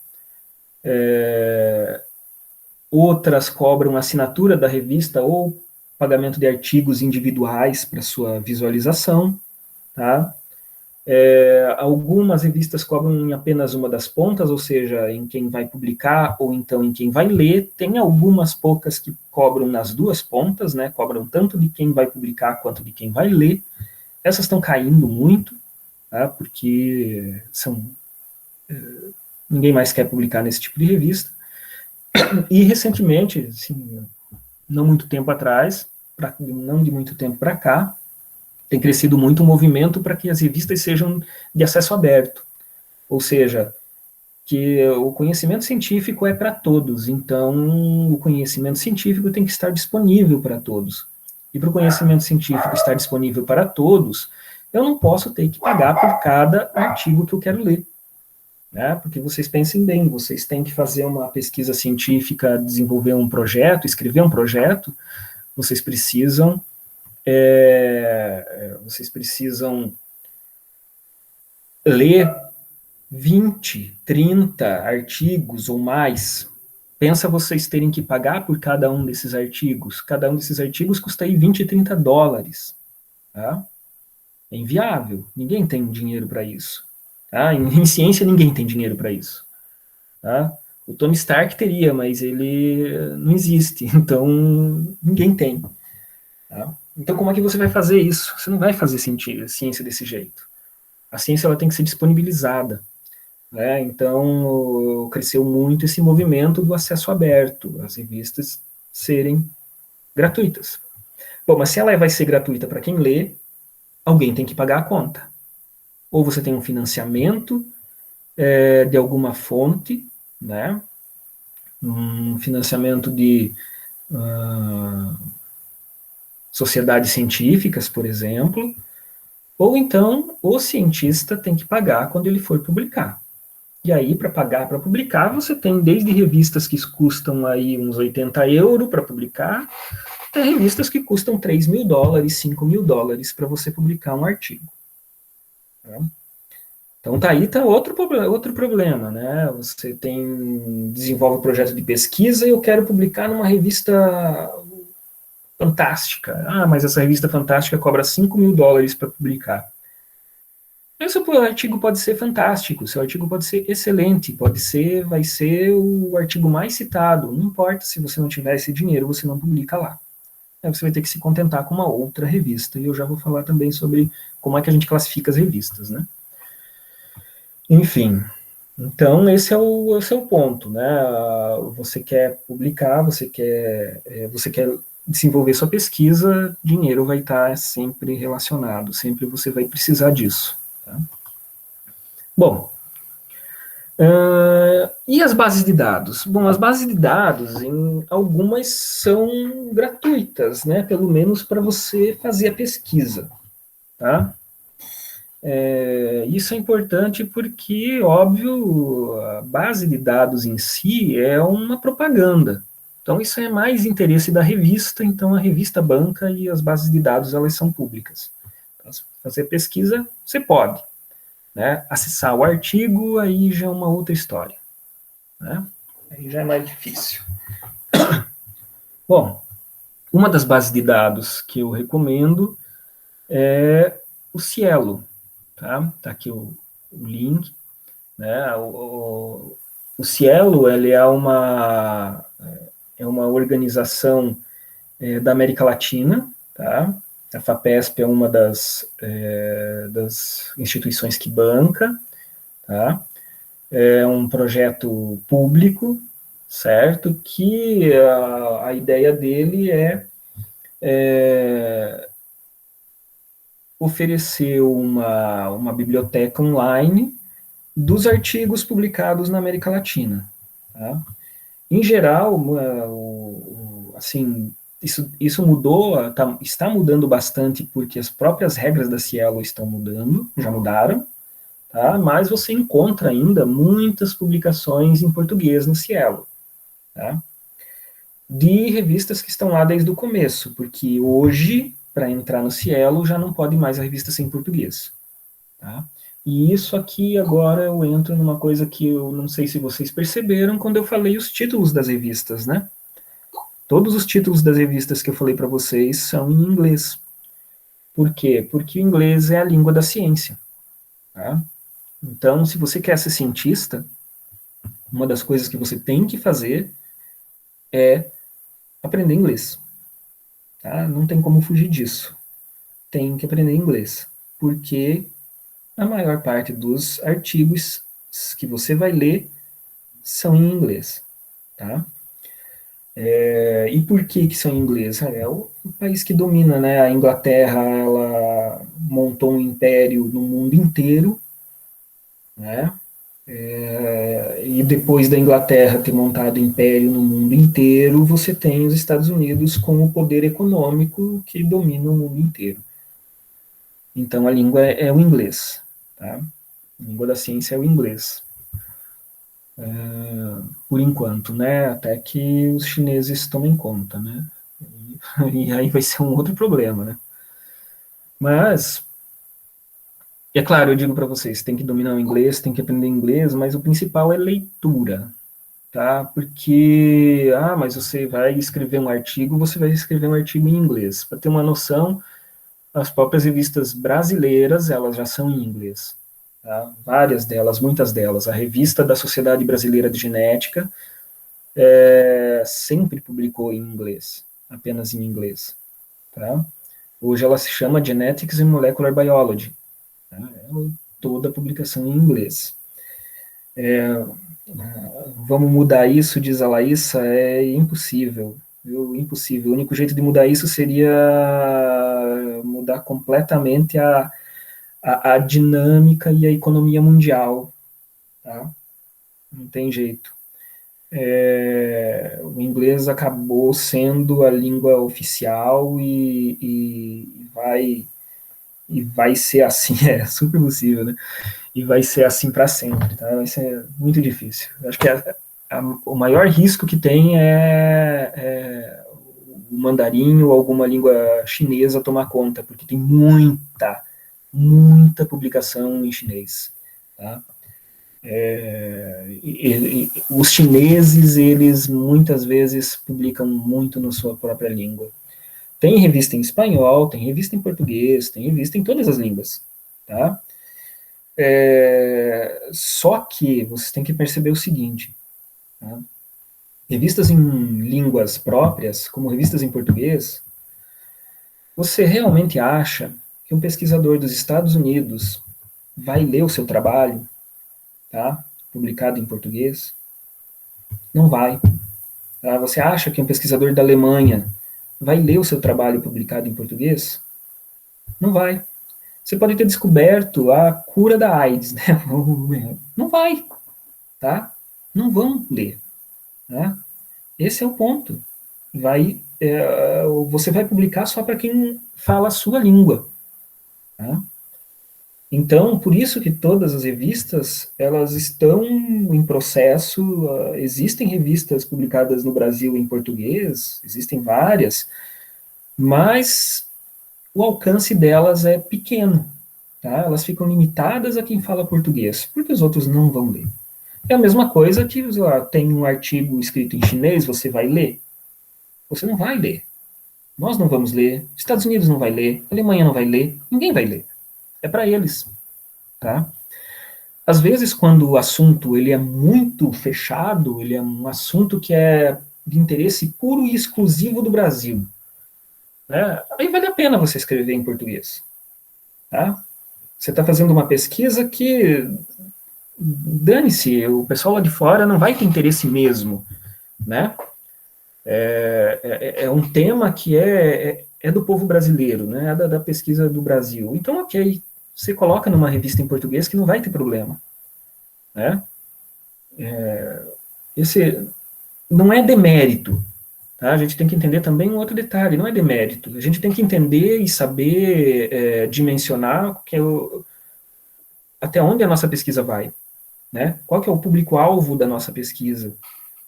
[SPEAKER 1] Outras cobram assinatura da revista ou pagamento de artigos individuais para sua visualização. Tá? Algumas revistas cobram em apenas uma das pontas, ou seja, em quem vai publicar ou então em quem vai ler. Tem algumas poucas que cobram nas duas pontas, né? Cobram tanto de quem vai publicar quanto de quem vai ler. Essas estão caindo muito, tá? Porque ninguém mais quer publicar nesse tipo de revista. E recentemente, assim, não muito tempo atrás, não de muito tempo para cá, tem crescido muito o movimento para que as revistas sejam de acesso aberto. Ou seja, que o conhecimento científico é para todos, então o conhecimento científico tem que estar disponível para todos. E para o conhecimento científico estar disponível para todos, eu não posso ter que pagar por cada artigo que eu quero ler. Né? Porque vocês pensem bem, vocês têm que fazer uma pesquisa científica, desenvolver um projeto, escrever um projeto, vocês precisam, vocês precisam ler 20, 30 artigos ou mais. Pensa vocês terem que pagar por cada um desses artigos. Cada um desses artigos custa aí 20, 30 dólares. Tá? É inviável. Ninguém tem dinheiro para isso. Tá? Em ciência, ninguém tem dinheiro para isso. Tá? O Tony Stark teria, mas ele não existe. Então, ninguém tem. Tá? Então, como é que você vai fazer isso? Você não vai fazer ciência desse jeito. A ciência ela tem que ser disponibilizada. Né? Então, cresceu muito esse movimento do acesso aberto, as revistas serem gratuitas. Bom, mas se ela vai ser gratuita para quem lê, alguém tem que pagar a conta. Ou você tem um financiamento de alguma fonte, né? Um financiamento de sociedades científicas, por exemplo, ou então o cientista tem que pagar quando ele for publicar. E aí, para pagar para publicar, você tem desde revistas que custam aí uns 80 euros para publicar, até revistas que custam 3 mil dólares, 5 mil dólares para você publicar um artigo. Tá? Então, tá aí tá outro problema, né? Você desenvolve um projeto de pesquisa e eu quero publicar numa revista fantástica. Ah, mas essa revista fantástica cobra 5 mil dólares para publicar. Seu artigo pode ser fantástico, seu artigo pode ser excelente, vai ser o artigo mais citado. Não importa se você não tiver esse dinheiro, você não publica lá. Aí você vai ter que se contentar com uma outra revista. E eu já vou falar também sobre como é que a gente classifica as revistas, né? Enfim, então esse é o ponto, né? Você quer publicar, você quer desenvolver sua pesquisa, dinheiro vai estar sempre relacionado, sempre você vai precisar disso. Tá? Bom, e as bases de dados? Bom, as bases de dados, algumas são gratuitas, né? Pelo menos para você fazer a pesquisa, tá? Isso é importante porque, óbvio, a base de dados em si é uma propaganda. Então, isso é mais interesse da revista, então a revista banca e as bases de dados, elas são públicas. Então, se fazer pesquisa, você pode. Né? Acessar o artigo, aí já é uma outra história. Né? Aí já é mais difícil. Bom, uma das bases de dados que eu recomendo é o Cielo. Tá aqui o link. Né? O Cielo ele é uma organização da América Latina. Tá? A FAPESP é uma das instituições que banca. Tá? É um projeto público, certo? Que a ideia dele é oferecer uma biblioteca online dos artigos publicados na América Latina. Tá? Em geral, assim, isso mudou, está mudando bastante porque as próprias regras da Cielo estão mudando, já mudaram, tá? Mas você encontra ainda muitas publicações em português no Cielo, tá? De revistas que estão lá desde o começo, porque hoje, para entrar no Cielo, já não pode mais a revista ser em português. Tá? E isso aqui agora eu entro numa coisa que eu não sei se vocês perceberam quando eu falei os títulos das revistas, né? Todos os títulos das revistas que eu falei para vocês são em inglês. Por quê? Porque o inglês é a língua da ciência. Tá? Então, se você quer ser cientista, uma das coisas que você tem que fazer é aprender inglês. Tá? Não tem como fugir disso. Tem que aprender inglês. Porque a maior parte dos artigos que você vai ler são em inglês. Tá? E por que que são em inglês? É o país que domina, né? A Inglaterra, ela montou um império no mundo inteiro, né? E depois da Inglaterra ter montado império no mundo inteiro, você tem os Estados Unidos como o poder econômico que domina o mundo inteiro. Então a língua é o inglês, tá? A língua da ciência é o inglês, por enquanto, né? Até que os chineses tomem conta, né? E aí vai ser um outro problema, né? Mas, é claro, eu digo para vocês, tem que dominar o inglês, tem que aprender inglês, mas o principal é leitura, tá? Porque, mas você vai escrever um artigo, você vai escrever um artigo em inglês. Para ter uma noção, as próprias revistas brasileiras, elas já são em inglês. Tá? Várias delas, muitas delas. A revista da Sociedade Brasileira de Genética sempre publicou em inglês, apenas em inglês. Tá? Hoje ela se chama Genetics and Molecular Biology. Tá? Toda a publicação em inglês. Vamos mudar isso, diz a Laísa, é impossível. Impossível. O único jeito de mudar isso seria mudar completamente a dinâmica e a economia mundial. Tá? Não tem jeito. O inglês acabou sendo a língua oficial e vai ser assim, é super possível, né? E vai ser assim para sempre, tá? Vai ser muito difícil. Eu acho que o maior risco que tem é o mandarim ou alguma língua chinesa tomar conta, porque tem muita publicação em chinês, tá? Os chineses, eles muitas vezes publicam muito na sua própria língua. Tem revista em espanhol, tem revista em português, tem revista em todas as línguas, tá? Só que vocês têm que perceber o seguinte, tá? Revistas em línguas próprias, como revistas em português, você realmente acha que um pesquisador dos Estados Unidos vai ler o seu trabalho, tá? Publicado em português? Não vai. Tá? Você acha que um pesquisador da Alemanha vai ler o seu trabalho publicado em português? Não vai. Você pode ter descoberto a cura da AIDS, né? Não vai, tá? Não vão ler, né? Esse é o ponto. Você vai publicar só para quem fala a sua língua, tá? Então, por isso que todas as revistas, elas estão em processo, existem revistas publicadas no Brasil em português, existem várias, mas o alcance delas é pequeno, tá? Elas ficam limitadas a quem fala português, porque os outros não vão ler. É a mesma coisa que, tem um artigo escrito em chinês, você vai ler? Você não vai ler. Nós não vamos ler, Estados Unidos não vai ler, a Alemanha não vai ler, ninguém vai ler. É para eles, tá? Às vezes, quando o assunto ele é muito fechado, ele é um assunto que é de interesse puro e exclusivo do Brasil, né? Aí vale a pena você escrever em português, tá? Você está fazendo uma pesquisa que, dane-se, o pessoal lá de fora não vai ter interesse mesmo, né? É um tema que é do povo brasileiro, né? É da pesquisa do Brasil. Então, ok, você coloca numa revista em português que não vai ter problema, né? Esse não é demérito, tá? A gente tem que entender também um outro detalhe, não é demérito. A gente tem que entender e saber dimensionar até onde a nossa pesquisa vai, né? Qual que é o público-alvo da nossa pesquisa,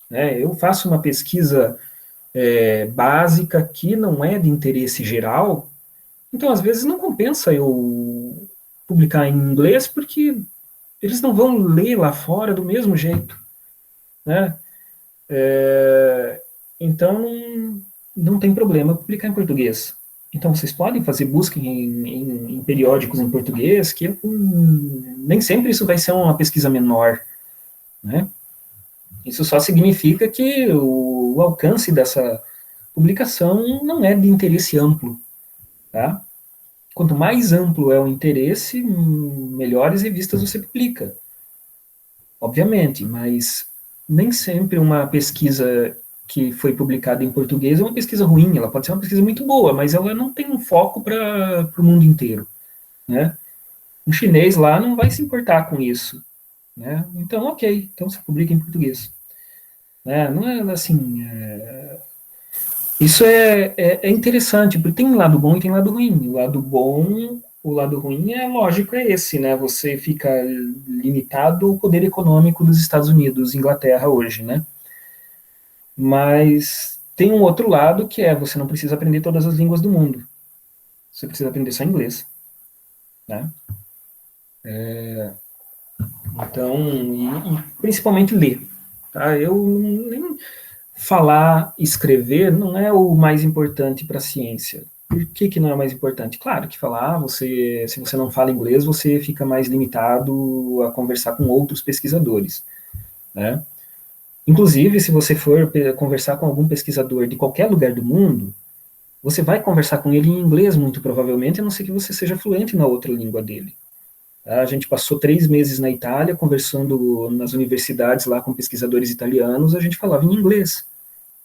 [SPEAKER 1] né? Eu faço uma pesquisa básica que não é de interesse geral, então às vezes não compensa eu publicar em inglês porque eles não vão ler lá fora do mesmo jeito, né? Então não tem problema publicar em português. Então vocês podem fazer busca em periódicos em português, que nem sempre isso vai ser uma pesquisa menor, né? Isso só significa que o alcance dessa publicação não é de interesse amplo, tá? Quanto mais amplo é o interesse, melhores revistas você publica, obviamente, mas nem sempre uma pesquisa que foi publicada em português é uma pesquisa ruim, ela pode ser uma pesquisa muito boa, mas ela não tem um foco para o mundo inteiro, né? Um chinês lá não vai se importar com isso, né? Então, ok, então você publica em português. Né? Não é assim... Isso é interessante, porque tem lado bom e tem lado ruim. O lado bom, o lado ruim é lógico, é esse, né? Você fica limitado ao poder econômico dos Estados Unidos, Inglaterra hoje, né? Mas tem um outro lado que é você não precisa aprender todas as línguas do mundo. Você precisa aprender só inglês, né? Então, e principalmente ler. Tá? Eu nem falar, escrever não é o mais importante para a ciência. Por que, que não é mais importante? Claro que falar, se você não fala inglês, você fica mais limitado a conversar com outros pesquisadores, né? Inclusive, se você for conversar com algum pesquisador de qualquer lugar do mundo, você vai conversar com ele em inglês, muito provavelmente, a não ser que você seja fluente na outra língua dele. A gente passou 3 meses na Itália, conversando nas universidades lá com pesquisadores italianos, a gente falava em inglês,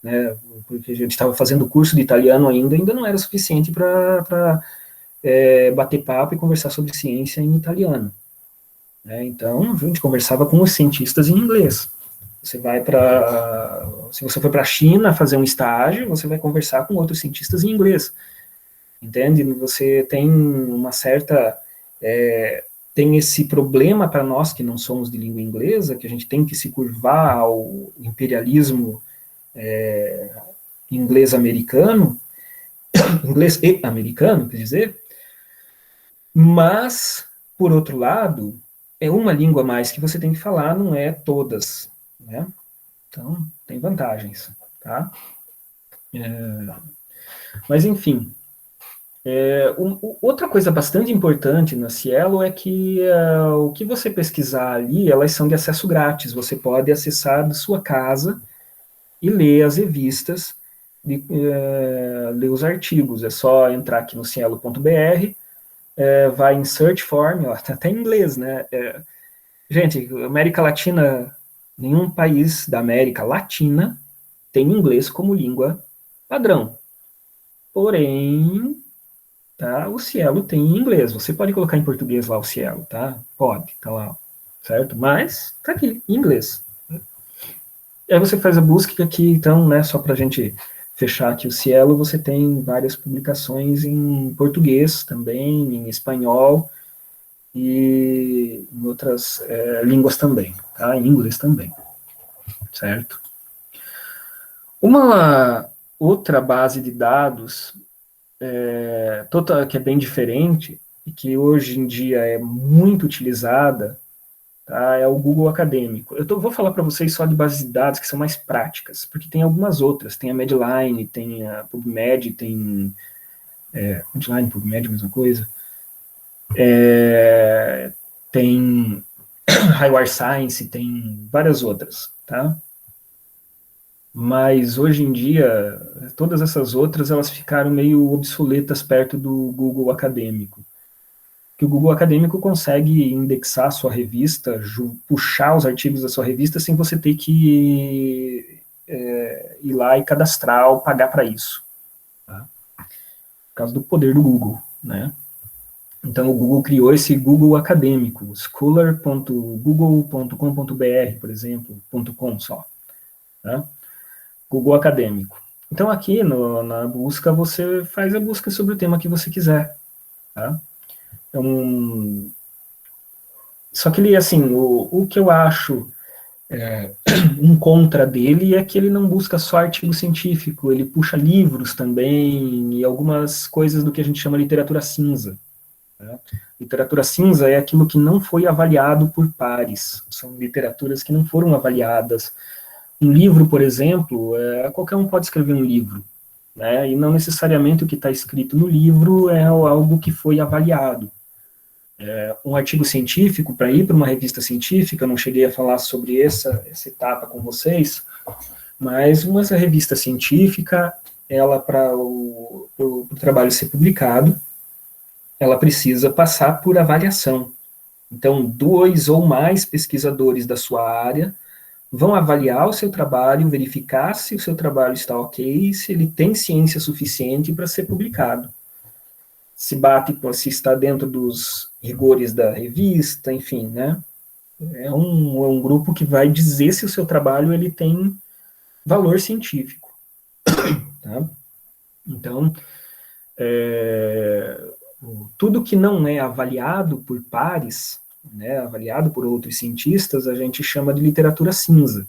[SPEAKER 1] né, porque a gente estava fazendo curso de italiano ainda não era suficiente para bater papo e conversar sobre ciência em italiano. Né, então, a gente conversava com os cientistas em inglês. Se você for para a China fazer um estágio, você vai conversar com outros cientistas em inglês, entende? Você tem uma certa tem esse problema para nós que não somos de língua inglesa, que a gente tem que se curvar ao imperialismo inglês americano, inglês e americano, quer dizer, mas, por outro lado, é uma língua a mais que você tem que falar, não é todas, né? Então, tem vantagens, tá? Mas, enfim, outra coisa bastante importante na Cielo é que o que você pesquisar ali, elas são de acesso grátis, você pode acessar da sua casa e ler as revistas, ler os artigos, é só entrar aqui no cielo.br, vai em Search Form, ó, tá até em inglês, né? Gente, América Latina, nenhum país da América Latina tem inglês como língua padrão. Porém, tá, o Cielo tem em inglês. Você pode colocar em português lá o Cielo, tá? Pode, tá lá, certo? Mas tá aqui, em inglês. Aí você faz a busca aqui, então, né, só para a gente fechar aqui o Cielo, você tem várias publicações em português também, em espanhol e em outras línguas também, tá? Em inglês também, certo? Uma outra base de dados que é bem diferente e que hoje em dia é muito utilizada, tá, é o Google Acadêmico. Vou falar para vocês só de bases de dados que são mais práticas, porque tem algumas outras, tem a Medline, tem a PubMed, tem Medline, PubMed, mesma coisa, tem Highwire Science, tem várias outras, tá? Mas hoje em dia, todas essas outras, elas ficaram meio obsoletas perto do Google Acadêmico. Que o Google Acadêmico consegue indexar a sua revista, puxar os artigos da sua revista sem você ter que ir lá e cadastrar ou pagar para isso. Tá? Por causa do poder do Google, né? Então, o Google criou esse Google Acadêmico, scholar.google.com.br, por exemplo, .com só. Tá? Google Acadêmico. Então, aqui na busca, você faz a busca sobre o tema que você quiser. Tá? Então, só que ele, assim, o que eu acho um contra dele é que ele não busca só artigo científico, ele puxa livros também e algumas coisas do que a gente chama de literatura cinza. Né? Literatura cinza é aquilo que não foi avaliado por pares, são literaturas que não foram avaliadas. Um livro, por exemplo, qualquer um pode escrever um livro, né? E não necessariamente o que está escrito no livro é algo que foi avaliado. Um artigo científico, para ir para uma revista científica, eu não cheguei a falar sobre essa etapa com vocês, mas uma revista científica, ela, para o trabalho ser publicado, ela precisa passar por avaliação. Então, 2 ou mais pesquisadores da sua área vão avaliar o seu trabalho, verificar se o seu trabalho está ok, se ele tem ciência suficiente para ser publicado. Se bate, se está dentro dos rigores da revista, enfim, né? É um grupo que vai dizer se o seu trabalho ele tem valor científico. Tá? Então, tudo que não é avaliado por pares, né, avaliado por outros cientistas, a gente chama de literatura cinza.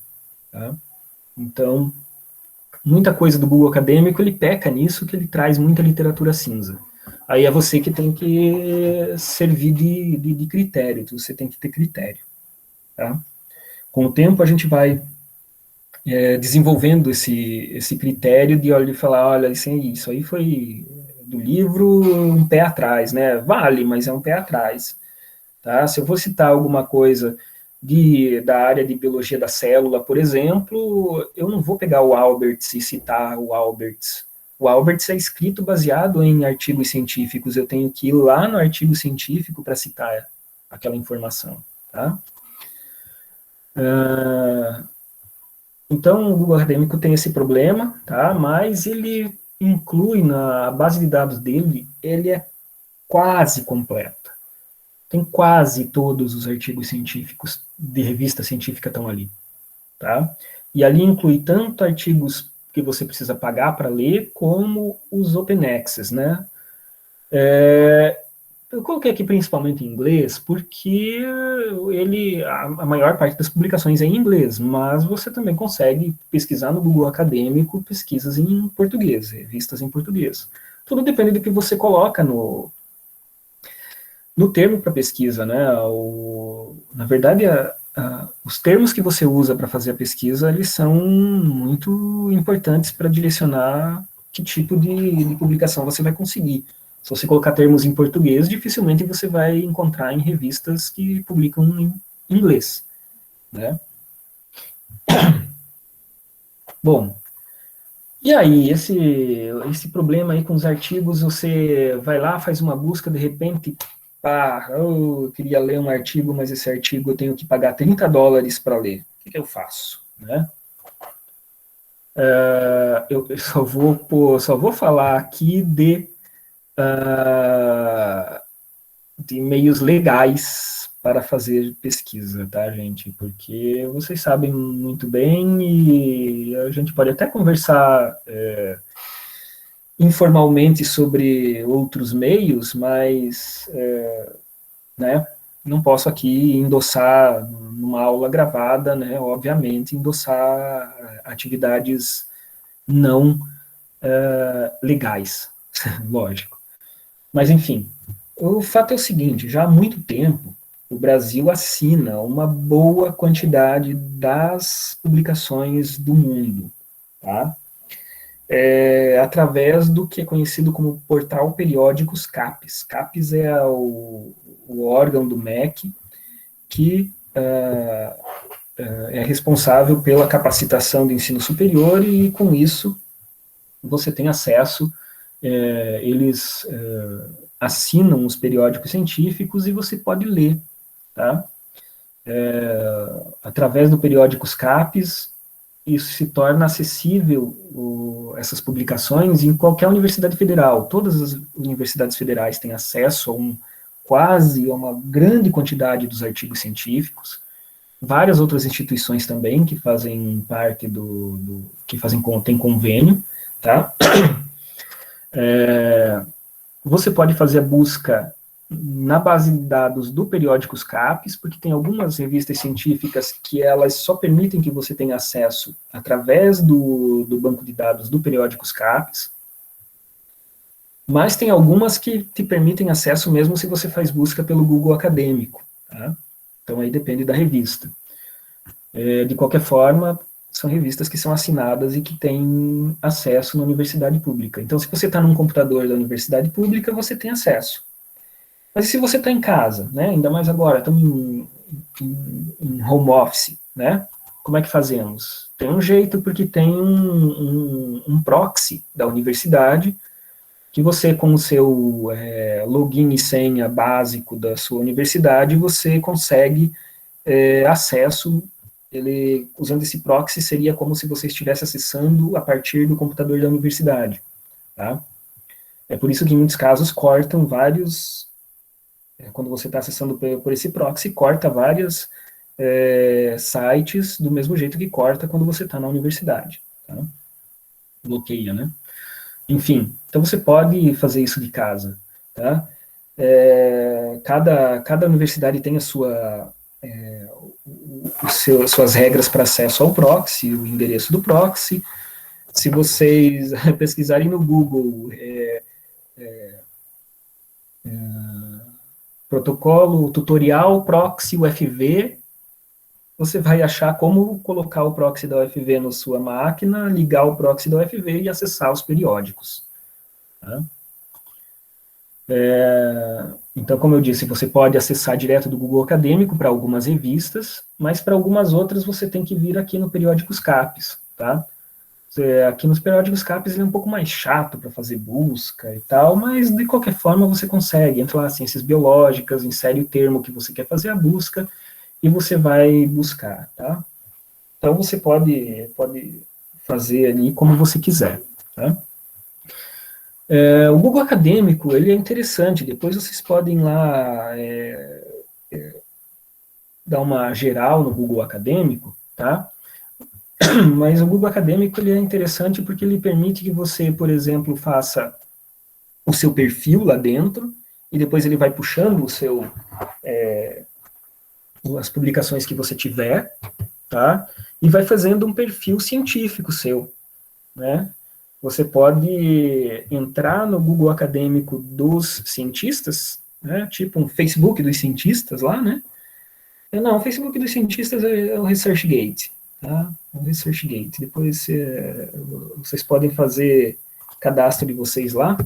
[SPEAKER 1] Tá? Então, muita coisa do Google acadêmico, ele peca nisso, que ele traz muita literatura cinza. Aí é você que tem que servir de critério, você tem que ter critério. Tá? Com o tempo, a gente vai desenvolvendo esse critério de falar, olha, isso aí foi do livro um pé atrás, né? Vale, mas é um pé atrás. Tá? Se eu vou citar alguma coisa da área de biologia da célula, por exemplo, eu não vou pegar o Alberts e citar o Alberts. O Alberts é escrito baseado em artigos científicos, eu tenho que ir lá no artigo científico para citar aquela informação. Tá? Então, o Google Acadêmico tem esse problema, tá? Mas ele inclui na base de dados dele, ele é quase completo. Tem quase todos os artigos científicos de revista científica estão ali, tá? E ali inclui tanto artigos que você precisa pagar para ler, como os open access, né? Eu coloquei aqui principalmente em inglês, porque a maior parte das publicações é em inglês, mas você também consegue pesquisar no Google Acadêmico pesquisas em português, revistas em português. Tudo depende do que você coloca no termo para pesquisa, né? Na verdade, os termos que você usa para fazer a pesquisa, eles são muito importantes para direcionar que tipo de publicação você vai conseguir. Se você colocar termos em português, dificilmente você vai encontrar em revistas que publicam em inglês, né? Bom, e aí, esse problema aí com os artigos, você vai lá, faz uma busca, de repente, pá, eu queria ler um artigo, mas esse artigo eu tenho que pagar $30 para ler. O que eu faço? Né? Eu só vou falar aqui de meios legais para fazer pesquisa, tá, gente? Porque vocês sabem muito bem e a gente pode até conversar informalmente sobre outros meios, mas né, não posso aqui endossar numa aula gravada, né, obviamente, endossar atividades não legais, lógico. Mas, enfim, o fato é o seguinte, já há muito tempo, o Brasil assina uma boa quantidade das publicações do mundo, tá? Através do que é conhecido como Portal Periódicos CAPES. CAPES é o órgão do MEC que é responsável pela capacitação do ensino superior e, com isso, você tem acesso, eles assinam os periódicos científicos e você pode ler, tá? Através do periódicos CAPES, isso se torna acessível, essas publicações, em qualquer universidade federal. Todas as universidades federais têm acesso a uma grande quantidade dos artigos científicos. Várias outras instituições também que fazem parte tem convênio, tá? Você pode fazer a busca na base de dados do periódicos CAPES, porque tem algumas revistas científicas que elas só permitem que você tenha acesso através do banco de dados do periódicos CAPES, mas tem algumas que te permitem acesso mesmo se você faz busca pelo Google Acadêmico, tá? Então aí depende da revista. De qualquer forma, são revistas que são assinadas e que têm acesso na universidade pública. Então, se você está num computador da universidade pública, você tem acesso. Mas e se você está em casa, né? Ainda mais agora, estamos em home office, né? Como é que fazemos? Tem um jeito, porque tem um proxy da universidade, que você, com o seu login e senha básico da sua universidade, você consegue acesso usando esse proxy, seria como se você estivesse acessando a partir do computador da universidade, tá? É por isso que em muitos casos cortam vários, quando você está acessando por esse proxy, corta vários sites do mesmo jeito que corta quando você está na universidade, tá? Bloqueia, né? Enfim, então você pode fazer isso de casa, tá? Cada universidade tem a sua, suas regras para acesso ao proxy, o endereço do proxy. Se vocês pesquisarem no Google protocolo tutorial proxy UFV, você vai achar como colocar o proxy da UFV na sua máquina, ligar o proxy da UFV e acessar os periódicos. Tá? Então, como eu disse, você pode acessar direto do Google Acadêmico para algumas revistas, mas para algumas outras você tem que vir aqui no Periódicos CAPES, tá? Aqui nos Periódicos CAPES ele é um pouco mais chato para fazer busca e tal, mas de qualquer forma você consegue. Entra lá, ciências biológicas, insere o termo que você quer fazer a busca e você vai buscar, tá? Então você pode fazer ali como você quiser, tá? O Google Acadêmico, ele é interessante, depois vocês podem lá dar uma geral no Google Acadêmico, tá? Mas o Google Acadêmico, ele é interessante porque ele permite que você, por exemplo, faça o seu perfil lá dentro, e depois ele vai puxando as publicações que você tiver, tá? E vai fazendo um perfil científico seu, né? Você pode entrar no Google Acadêmico dos cientistas, né? Tipo um Facebook dos cientistas lá, né? Não, o Facebook dos cientistas é o ResearchGate, tá? O ResearchGate. Depois vocês podem fazer cadastro de vocês lá.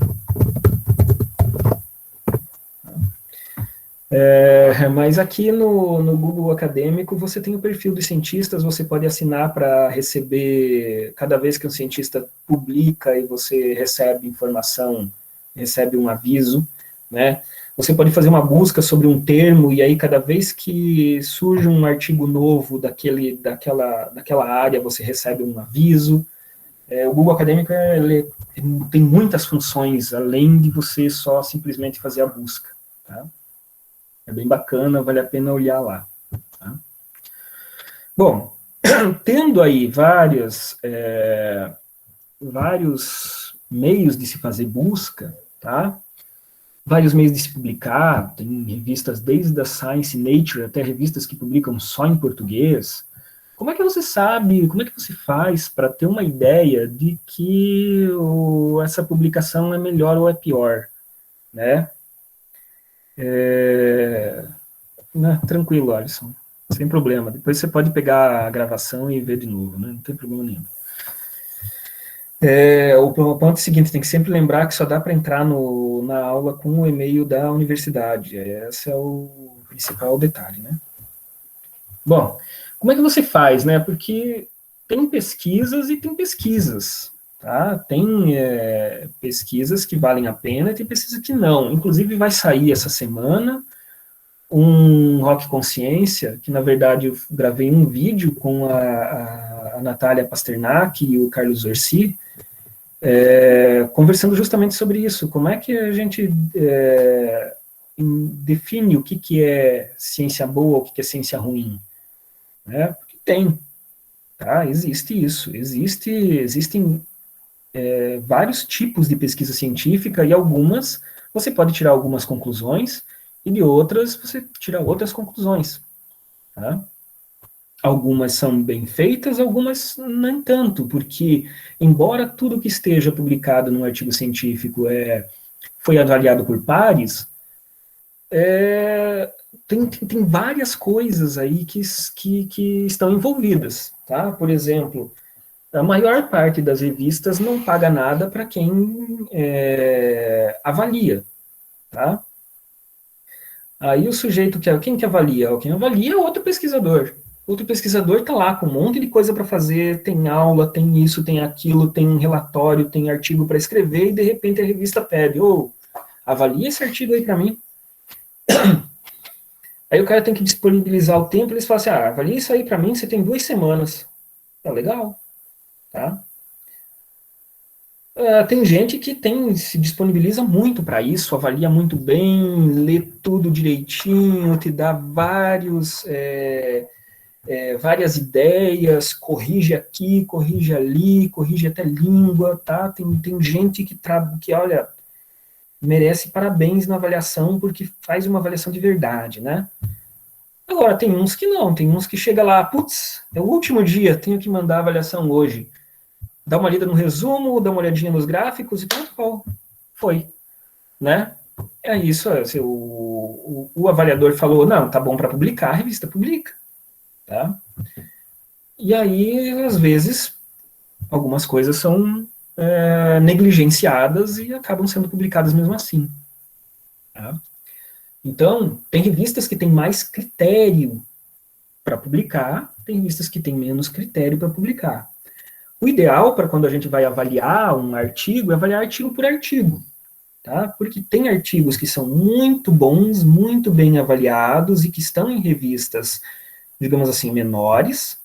[SPEAKER 1] Mas aqui no Google Acadêmico você tem o perfil dos cientistas, você pode assinar para receber, cada vez que um cientista publica e você recebe informação, recebe um aviso, né? Você pode fazer uma busca sobre um termo e aí cada vez que surge um artigo novo daquela área, você recebe um aviso. O Google Acadêmico ele tem muitas funções, além de você só simplesmente fazer a busca, tá? É bem bacana, vale a pena olhar lá. Tá? Bom, tendo aí vários meios de se fazer busca, tá? Vários meios de se publicar, tem revistas desde a Science Nature até revistas que publicam só em português. Como é que você sabe, como é que você faz para ter uma ideia de que essa publicação é melhor ou é pior, né? Tranquilo, Alisson, sem problema. Depois você pode pegar a gravação e ver de novo, né? Não tem problema nenhum. O ponto seguinte, tem que sempre lembrar que só dá para entrar na aula com o e-mail da universidade. Esse é o principal detalhe, né? Bom, como é que você faz, né? Porque tem pesquisas e tem pesquisas, tá? Tem pesquisas que valem a pena e tem pesquisas que não. Inclusive vai sair essa semana um Rock Consciência, que na verdade eu gravei um vídeo com a Natália Pasternak e o Carlos Orsi, conversando justamente sobre isso, como é que a gente define o que é ciência boa, o que é ciência ruim, né? Porque tem, tá? Existe isso, existem vários tipos de pesquisa científica e algumas, você pode tirar algumas conclusões e de outras você tira outras conclusões, tá? Algumas são bem feitas, algumas nem tanto, porque, embora tudo que esteja publicado num artigo científico foi avaliado por pares, tem várias coisas aí que estão envolvidas, tá? Por exemplo, a maior parte das revistas não paga nada para quem avalia, tá? Aí o sujeito quem que avalia? Quem avalia é outro pesquisador. Outro pesquisador está lá com um monte de coisa para fazer, tem aula, tem isso, tem aquilo, tem relatório, tem artigo para escrever, e de repente a revista pede, avalia esse artigo aí para mim. Aí o cara tem que disponibilizar o tempo, eles falam assim, avalia isso aí para mim, você tem 2 semanas. Tá legal, tá? Tem gente que se disponibiliza muito para isso, avalia muito bem, lê tudo direitinho, te dá várias ideias, corrige aqui, corrige ali, corrige até língua, tá? Tem gente que, olha, merece parabéns na avaliação porque faz uma avaliação de verdade, né? Agora, tem uns que não, tem uns que chega lá, putz, é o último dia, tenho que mandar a avaliação hoje. Dá uma lida no resumo, dá uma olhadinha nos gráficos e pronto, foi, né? É isso, assim, o avaliador falou, não, tá bom para publicar, a revista publica, tá? E aí, às vezes, algumas coisas são negligenciadas e acabam sendo publicadas mesmo assim, tá? Então, tem revistas que têm mais critério para publicar, tem revistas que têm menos critério para publicar. O ideal para quando a gente vai avaliar um artigo é avaliar artigo por artigo, tá? Porque tem artigos que são muito bons, muito bem avaliados e que estão em revistas, digamos assim, menores.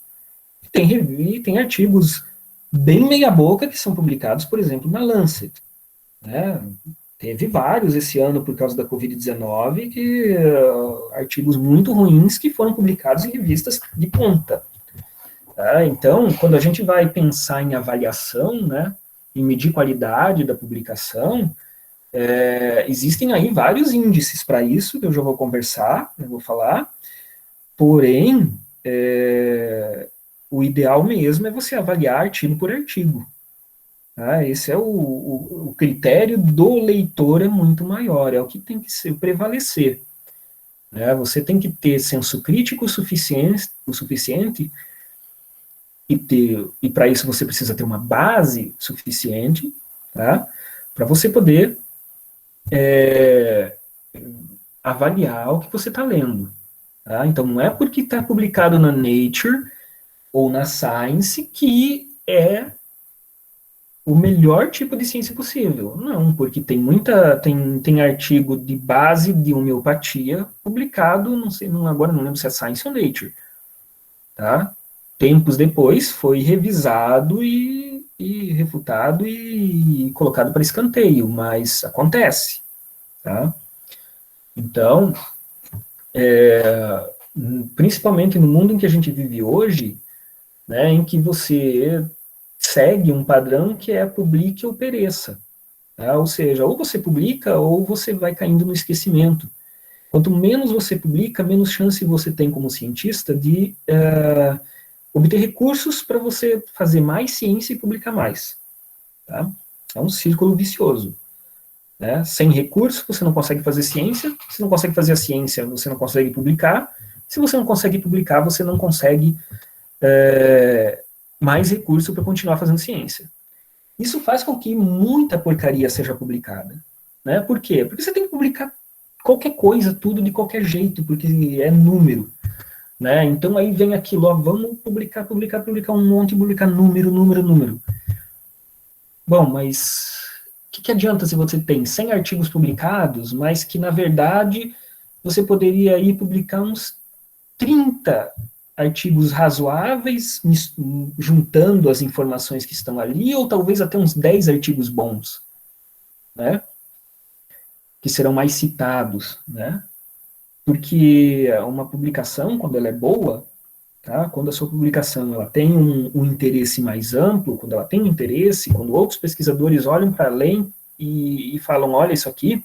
[SPEAKER 1] Tem artigos bem meia boca que são publicados, por exemplo, na Lancet, né? Teve vários esse ano por causa da Covid-19, artigos muito ruins que foram publicados em revistas de ponta. Tá? Então, quando a gente vai pensar em avaliação, né, em medir qualidade da publicação, existem aí vários índices para isso, que eu já vou conversar, eu vou falar, porém, o ideal mesmo é você avaliar artigo por artigo. Tá? Esse é o critério do leitor é muito maior, é o que tem que prevalecer. Né? Você tem que ter senso crítico o suficiente e para isso você precisa ter uma base suficiente, tá? Para você poder avaliar o que você está lendo. Tá? Então, não é porque está publicado na Nature ou na Science que é o melhor tipo de ciência possível. Não, porque tem artigo de base de homeopatia publicado, não sei, agora não lembro se é Science ou Nature, tá? Tempos depois foi revisado e refutado e colocado para escanteio, mas acontece, tá? Então, principalmente no mundo em que a gente vive hoje, né, em que você segue um padrão que é publique ou pereça, tá? Ou seja, ou você publica ou você vai caindo no esquecimento. Quanto menos você publica, menos chance você tem como cientista de obter recursos para você fazer mais ciência e publicar mais. Tá? É um círculo vicioso. Né? Sem recurso, você não consegue fazer ciência, se não consegue fazer a ciência, você não consegue publicar, se você não consegue publicar, você não consegue mais recurso para continuar fazendo ciência. Isso faz com que muita porcaria seja publicada. Né? Por quê? Porque você tem que publicar qualquer coisa, tudo de qualquer jeito, porque é número. Né? Então aí vem aquilo, ó, vamos publicar um monte, publicar número. Bom, mas o que adianta se você tem 100 artigos publicados, mas que na verdade você poderia ir publicar uns 30 artigos razoáveis, juntando as informações que estão ali, ou talvez até uns 10 artigos bons, né? Que serão mais citados, né? Porque uma publicação, quando ela é boa, tá? Quando a sua publicação ela tem um interesse mais amplo, quando ela tem um interesse, quando outros pesquisadores olham para além e falam, olha, isso aqui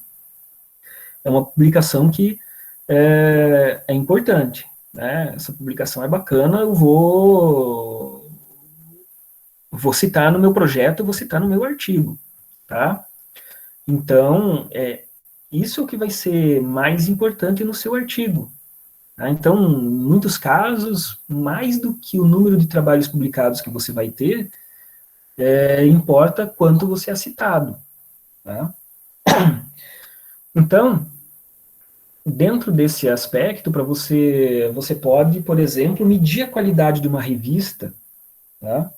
[SPEAKER 1] é uma publicação que é importante, né? Essa publicação é bacana, eu vou citar no meu projeto, vou citar no meu artigo, tá? Então, isso é o que vai ser mais importante no seu artigo. Tá? Então, em muitos casos, mais do que o número de trabalhos publicados que você vai ter, importa quanto você é citado. Tá? Então, dentro desse aspecto, você pode, por exemplo, medir a qualidade de uma revista, tá?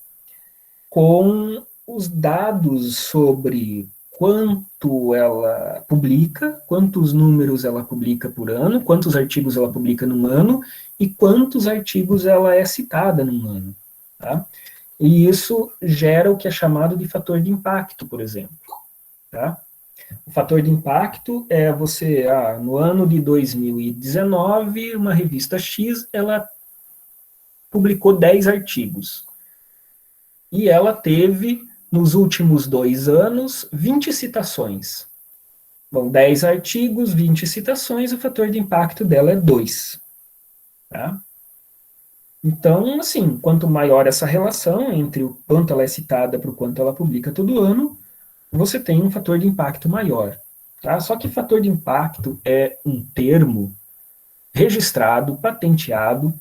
[SPEAKER 1] Com os dados sobre quanto ela publica, quantos números ela publica por ano, quantos artigos ela publica num ano e quantos artigos ela é citada num ano. Tá? E isso gera o que é chamado de fator de impacto, por exemplo. Tá? O fator de impacto é você, no ano de 2019, uma revista X, ela publicou 10 artigos. E ela teve, nos últimos 2 anos, 20 citações. Bom, 10 artigos, 20 citações, o fator de impacto dela é 2. Tá? Então, assim, quanto maior essa relação entre o quanto ela é citada para o quanto ela publica todo ano, você tem um fator de impacto maior. Tá? Só que fator de impacto é um termo registrado, patenteado,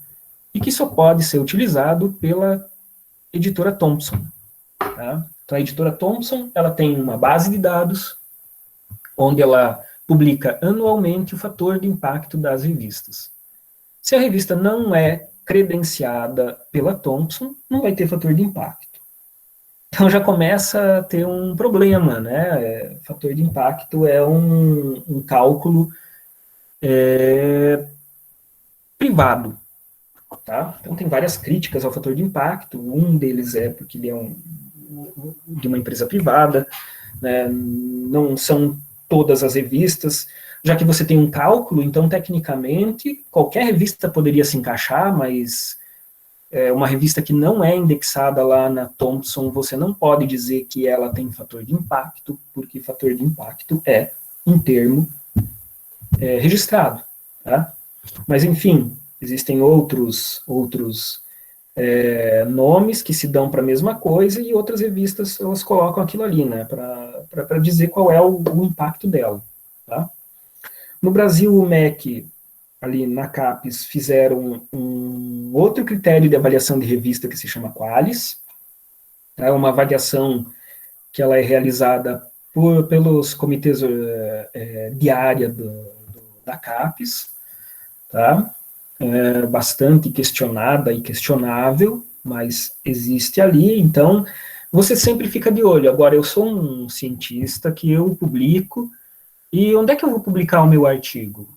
[SPEAKER 1] e que só pode ser utilizado pela editora Thomson. Tá? Então, a editora Thomson, ela tem uma base de dados, onde ela publica anualmente o fator de impacto das revistas. Se a revista não é credenciada pela Thomson, não vai ter fator de impacto. Então já começa a ter um problema, né? Fator de impacto é um cálculo privado, tá? Então tem várias críticas ao fator de impacto. Um deles é porque ele é de uma empresa privada, né? Não são todas as revistas. Já que você tem um cálculo, então tecnicamente qualquer revista poderia se encaixar, mas uma revista que não é indexada lá na Thomson, você não pode dizer que ela tem fator de impacto, porque fator de impacto é um termo registrado. Tá? Mas, enfim, existem outros nomes que se dão para a mesma coisa e outras revistas elas colocam aquilo ali, né, para dizer qual é o impacto dela. Tá? No Brasil, o MEC, ali na CAPES, fizeram um outro critério de avaliação de revista que se chama Qualis. É uma avaliação que ela é realizada pelos comitês de área da CAPES, tá? Bastante questionada e questionável, mas existe ali, então você sempre fica de olho. Agora, eu sou um cientista que eu publico, e onde é que eu vou publicar o meu artigo?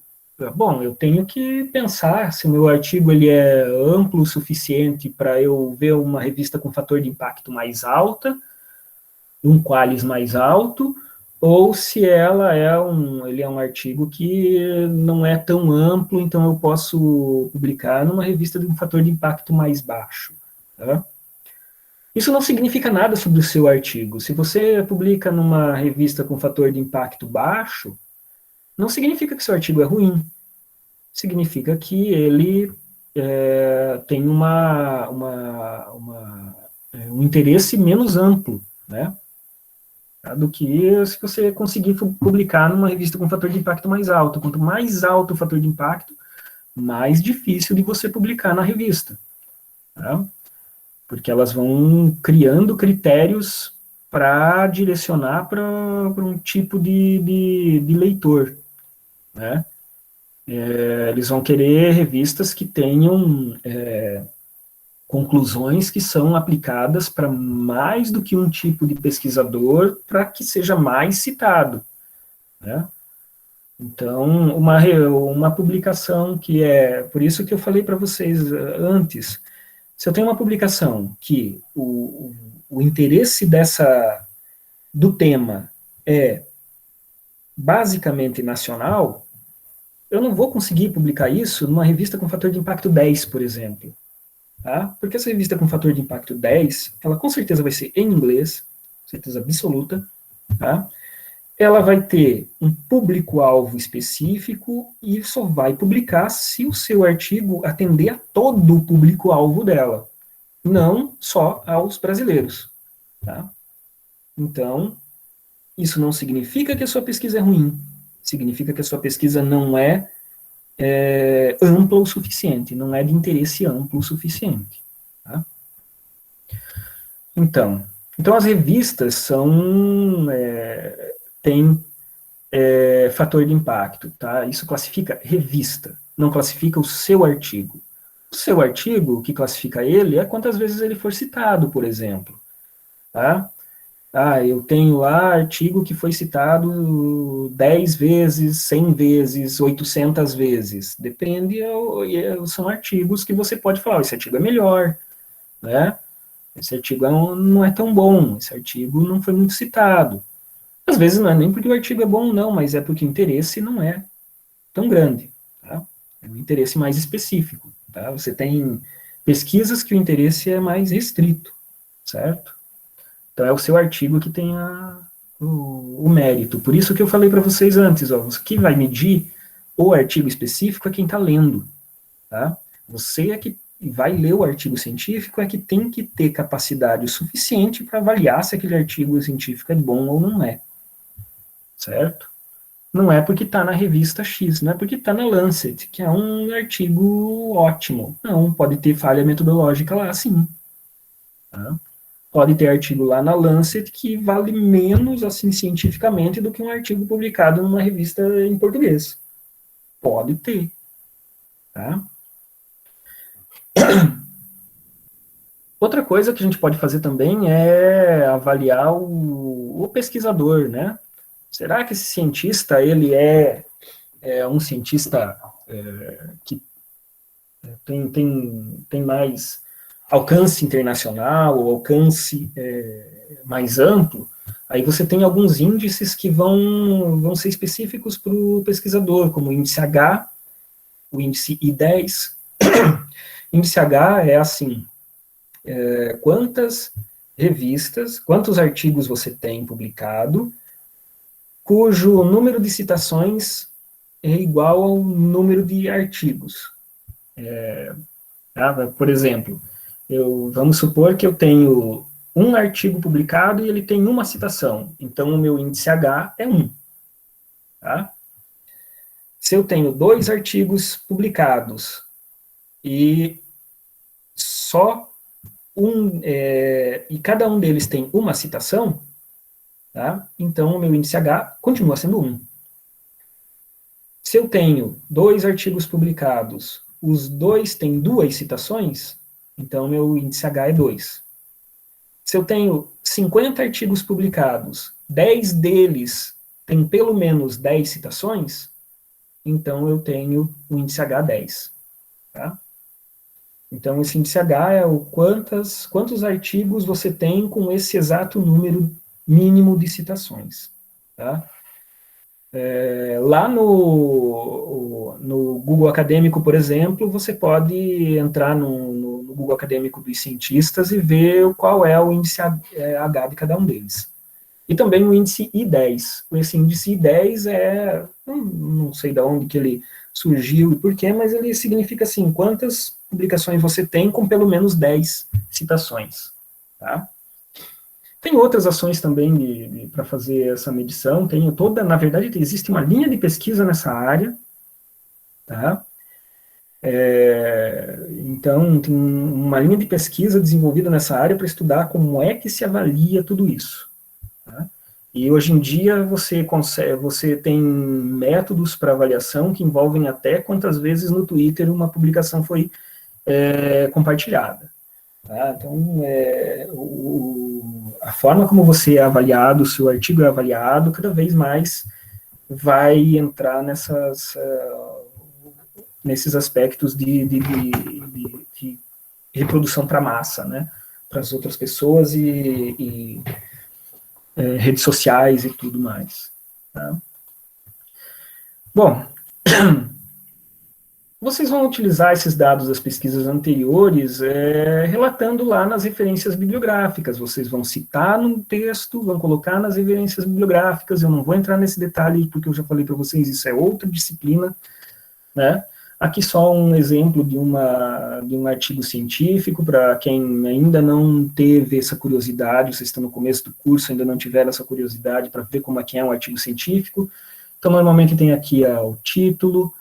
[SPEAKER 1] Bom, eu tenho que pensar se o meu artigo ele é amplo o suficiente para eu ver uma revista com fator de impacto mais alta, um qualis mais alto, ou se ele é um artigo que não é tão amplo, então eu posso publicar numa revista de um fator de impacto mais baixo. Tá? Isso não significa nada sobre o seu artigo. Se você publica numa revista com fator de impacto baixo, não significa que seu artigo é ruim. Significa que ele tem um interesse menos amplo, né? Do que se você conseguir publicar numa revista com fator de impacto mais alto. Quanto mais alto o fator de impacto, mais difícil de você publicar na revista. Tá? Porque elas vão criando critérios para direcionar para um tipo de leitor. Né? Eles vão querer revistas que tenham conclusões que são aplicadas para mais do que um tipo de pesquisador para que seja mais citado. Né? Então, uma publicação que por isso que eu falei para vocês antes, se eu tenho uma publicação que o interesse do tema é basicamente nacional, eu não vou conseguir publicar isso numa revista com fator de impacto 10, por exemplo. Tá? Porque essa revista com fator de impacto 10, ela com certeza vai ser em inglês, certeza absoluta, tá? Ela vai ter um público-alvo específico e só vai publicar se o seu artigo atender a todo o público-alvo dela, não só aos brasileiros. Tá? Então, isso não significa que a sua pesquisa é ruim, significa que a sua pesquisa não é ampla o suficiente, não é de interesse amplo o suficiente. Tá? Então as revistas têm fator de impacto, tá? Isso classifica revista, não classifica o seu artigo. O seu artigo, o que classifica ele é quantas vezes ele for citado, por exemplo. Tá? Eu tenho lá artigo que foi citado 10 vezes, 100 vezes, 800 vezes. Depende, são artigos que você pode falar, esse artigo é melhor, né? Esse artigo não é tão bom, esse artigo não foi muito citado. Às vezes não é nem porque o artigo é bom, não, mas é porque o interesse não é tão grande, tá? É um interesse mais específico, tá? Você tem pesquisas que o interesse é mais restrito, certo? Então é o seu artigo que tem o mérito. Por isso que eu falei para vocês antes, ó, o que vai medir o artigo específico é quem está lendo, tá? Você é que vai ler o artigo científico, é que tem que ter capacidade o suficiente para avaliar se aquele artigo científico é bom ou não é, certo? Não é porque está na revista X, não é porque está na Lancet, que é um artigo ótimo. Não, pode ter falha metodológica lá, sim. Tá? Pode ter artigo lá na Lancet que vale menos, assim, cientificamente, do que um artigo publicado numa revista em português. Pode ter, tá? Outra coisa que a gente pode fazer também é avaliar o pesquisador, né? Será que esse cientista, ele é um cientista que tem mais alcance internacional, ou alcance mais amplo? Aí você tem alguns índices que vão ser específicos para o pesquisador, como o índice H, o índice I10. Índice H é assim, quantas revistas, quantos artigos você tem publicado, cujo número de citações é igual ao número de artigos. Tá? Por exemplo, vamos supor que eu tenho um artigo publicado e ele tem uma citação. Então, o meu índice H é 1. Tá? Se eu tenho 2 artigos publicados e só e cada um deles tem uma citação, tá? Então o meu índice H continua sendo 1. Se eu tenho 2 artigos publicados, os 2 têm 2 citações, então meu índice H é 2. Se eu tenho 50 artigos publicados, 10 deles têm pelo menos 10 citações, então eu tenho o índice H 10. Tá? Então, esse índice H é o quantos artigos você tem com esse exato número mínimo de citações. Tá? Lá no Google Acadêmico, por exemplo, você pode entrar no Google Acadêmico dos cientistas e ver qual é o índice H de cada um deles. E também o índice I10. Esse índice I10 não sei de onde que ele surgiu e por quê, mas ele significa assim, quantas publicações você tem com pelo menos 10 citações. Tá? Tem outras ações também para fazer essa medição, na verdade, existe uma linha de pesquisa nessa área, tá? Então, tem uma linha de pesquisa desenvolvida nessa área para estudar como é que se avalia tudo isso. Tá? E hoje em dia você tem métodos para avaliação que envolvem até quantas vezes no Twitter uma publicação foi compartilhada. Tá? Então, a forma como você é avaliado, o seu artigo é avaliado, cada vez mais vai entrar nesses aspectos de reprodução para massa, né? Para as outras pessoas e redes sociais e tudo mais. Tá? Bom, vocês vão utilizar esses dados das pesquisas anteriores relatando lá nas referências bibliográficas. Vocês vão citar no texto, vão colocar nas referências bibliográficas. Eu não vou entrar nesse detalhe, porque eu já falei para vocês, isso é outra disciplina. Né? Aqui só um exemplo de um artigo científico, para quem ainda não teve essa curiosidade, vocês estão no começo do curso, ainda não tiveram essa curiosidade para ver como é que é um artigo científico. Então, normalmente tem aqui o título,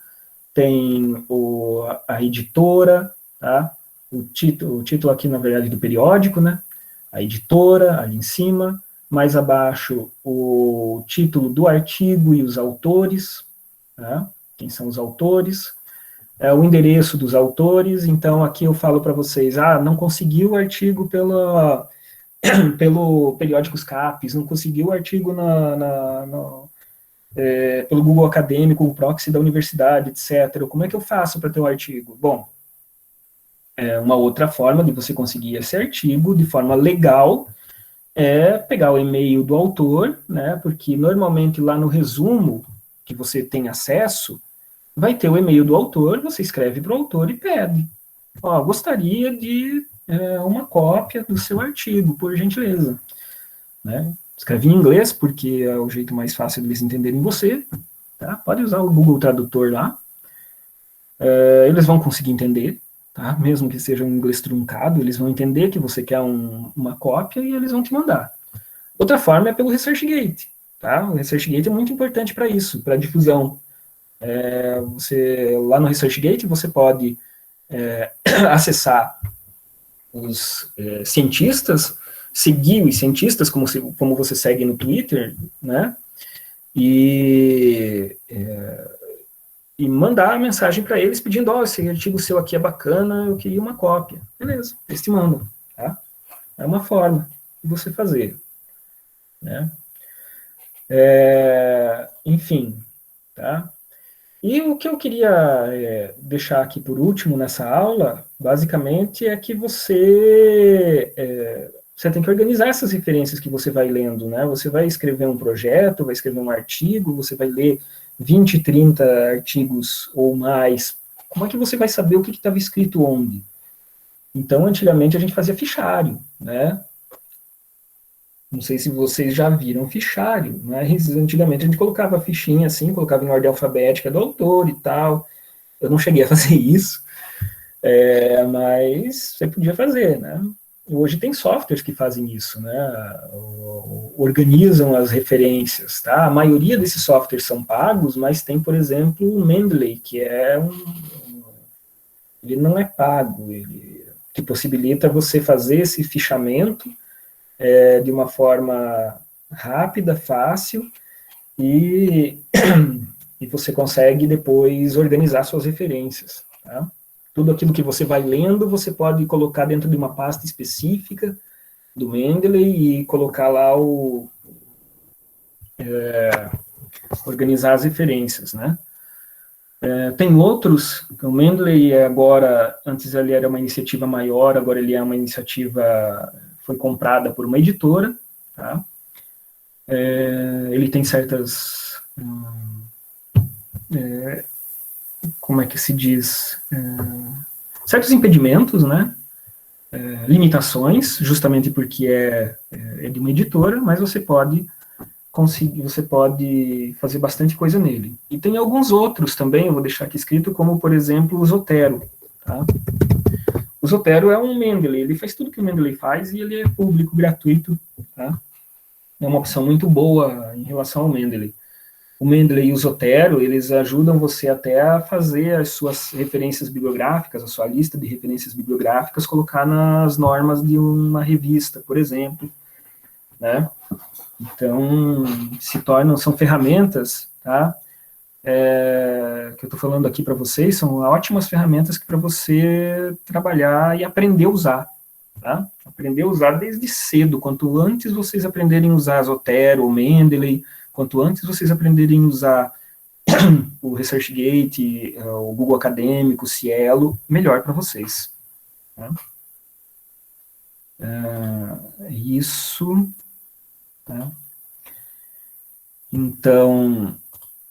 [SPEAKER 1] tem a editora, tá? O título aqui, na verdade, do periódico, né? A editora, ali em cima, mais abaixo o título do artigo e os autores, tá? Quem são os autores, o endereço dos autores. Então, aqui eu falo para vocês, não consegui o artigo pelo Periódicos Capes, não consegui o artigo pelo Google Acadêmico, o proxy da universidade, etc. Como é que eu faço para ter um artigo? Bom, uma outra forma de você conseguir esse artigo de forma legal é pegar o e-mail do autor, né? Porque normalmente lá no resumo que você tem acesso, vai ter o e-mail do autor, você escreve para o autor e pede. Ó, gostaria de uma cópia do seu artigo, por gentileza. Né? Escreve em inglês, porque é o jeito mais fácil de eles entenderem você. Tá? Pode usar o Google Tradutor lá. Eles vão conseguir entender, tá? Mesmo que seja um inglês truncado, eles vão entender que você quer uma cópia e eles vão te mandar. Outra forma é pelo ResearchGate. Tá? O ResearchGate é muito importante para isso, para difusão. Lá no ResearchGate você pode acessar os cientistas, seguir os cientistas, como você segue no Twitter, né? E mandar a mensagem para eles pedindo, esse artigo seu aqui é bacana, eu queria uma cópia. Beleza, eles te mandam, tá? É uma forma de você fazer, né? Enfim, tá? E o que eu queria deixar aqui por último nessa aula, basicamente, é que você tem que organizar essas referências que você vai lendo, né? Você vai escrever um projeto, vai escrever um artigo, você vai ler 20, 30 artigos ou mais. Como é que você vai saber o que estava escrito onde? Então, antigamente, a gente fazia fichário, né? Não sei se vocês já viram fichário, mas antigamente a gente colocava a fichinha assim, colocava em ordem alfabética do autor e tal. Eu não cheguei a fazer isso, mas você podia fazer, né? Hoje tem softwares que fazem isso, né? Organizam as referências, tá? A maioria desses softwares são pagos, mas tem, por exemplo, o Mendeley, que ele não é pago, ele que possibilita você fazer esse fichamento de uma forma rápida, fácil, e, e você consegue depois organizar suas referências, tá? Tudo aquilo que você vai lendo, você pode colocar dentro de uma pasta específica do Mendeley e colocar lá organizar as referências, né? Tem outros, o Mendeley agora, antes ele era uma iniciativa maior, agora ele é uma iniciativa, foi comprada por uma editora, tá? Ele tem certas, como é que se diz, certos impedimentos, né? Limitações, justamente porque é de uma editora, mas você pode fazer bastante coisa nele. E tem alguns outros também, eu vou deixar aqui escrito, como, por exemplo, o Zotero. Tá? O Zotero é um Mendeley, ele faz tudo que o Mendeley faz e ele é público, gratuito. Tá? É uma opção muito boa em relação ao Mendeley. O Mendeley e o Zotero, eles ajudam você até a fazer as suas referências bibliográficas, a sua lista de referências bibliográficas, colocar nas normas de uma revista, por exemplo, né? Então, são ferramentas, tá? Que eu estou falando aqui para vocês, são ótimas ferramentas para você trabalhar e aprender a usar, tá? Aprender a usar desde cedo, quanto antes vocês aprenderem a usar Zotero, ou Mendeley, quanto antes vocês aprenderem a usar o ResearchGate, o Google Acadêmico, o Cielo, melhor para vocês. Tá? Isso. Tá? Então,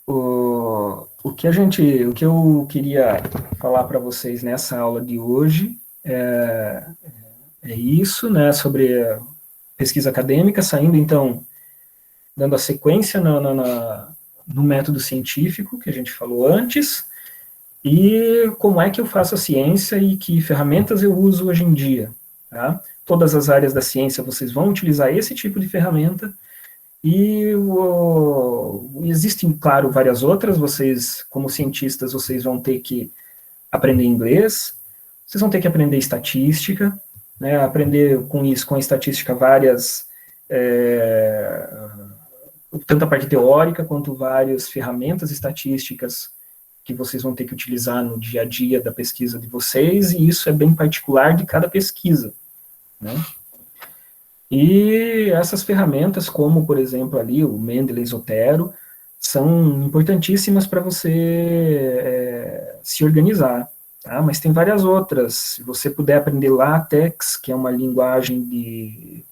[SPEAKER 1] o que eu queria falar para vocês nessa aula de hoje é isso, né, sobre pesquisa acadêmica, saindo então, dando a sequência no método científico que a gente falou antes, e como é que eu faço a ciência e que ferramentas eu uso hoje em dia. Tá? Todas as áreas da ciência vocês vão utilizar esse tipo de ferramenta, e existem, claro, várias outras. Vocês, como cientistas, vocês vão ter que aprender inglês, vocês vão ter que aprender estatística, né, aprender com isso, com a estatística, tanto a parte teórica, quanto várias ferramentas estatísticas que vocês vão ter que utilizar no dia a dia da pesquisa de vocês, e isso é bem particular de cada pesquisa, né? E essas ferramentas, como, por exemplo, ali o Mendeley Zotero, são importantíssimas para você se organizar, tá? Mas tem várias outras. Se você puder aprender LaTeX, que é uma linguagem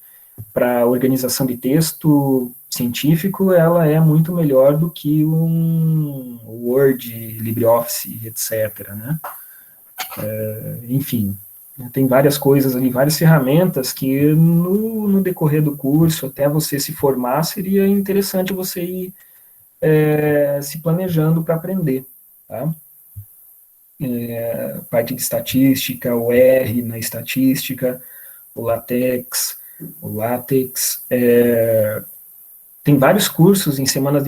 [SPEAKER 1] para organização de texto científico, ela é muito melhor do que um Word, LibreOffice, etc., né? Enfim, tem várias coisas ali, várias ferramentas que no decorrer do curso, até você se formar, seria interessante você ir se planejando para aprender, tá? Parte de estatística, o R na estatística, o LaTeX, tem vários cursos em semanas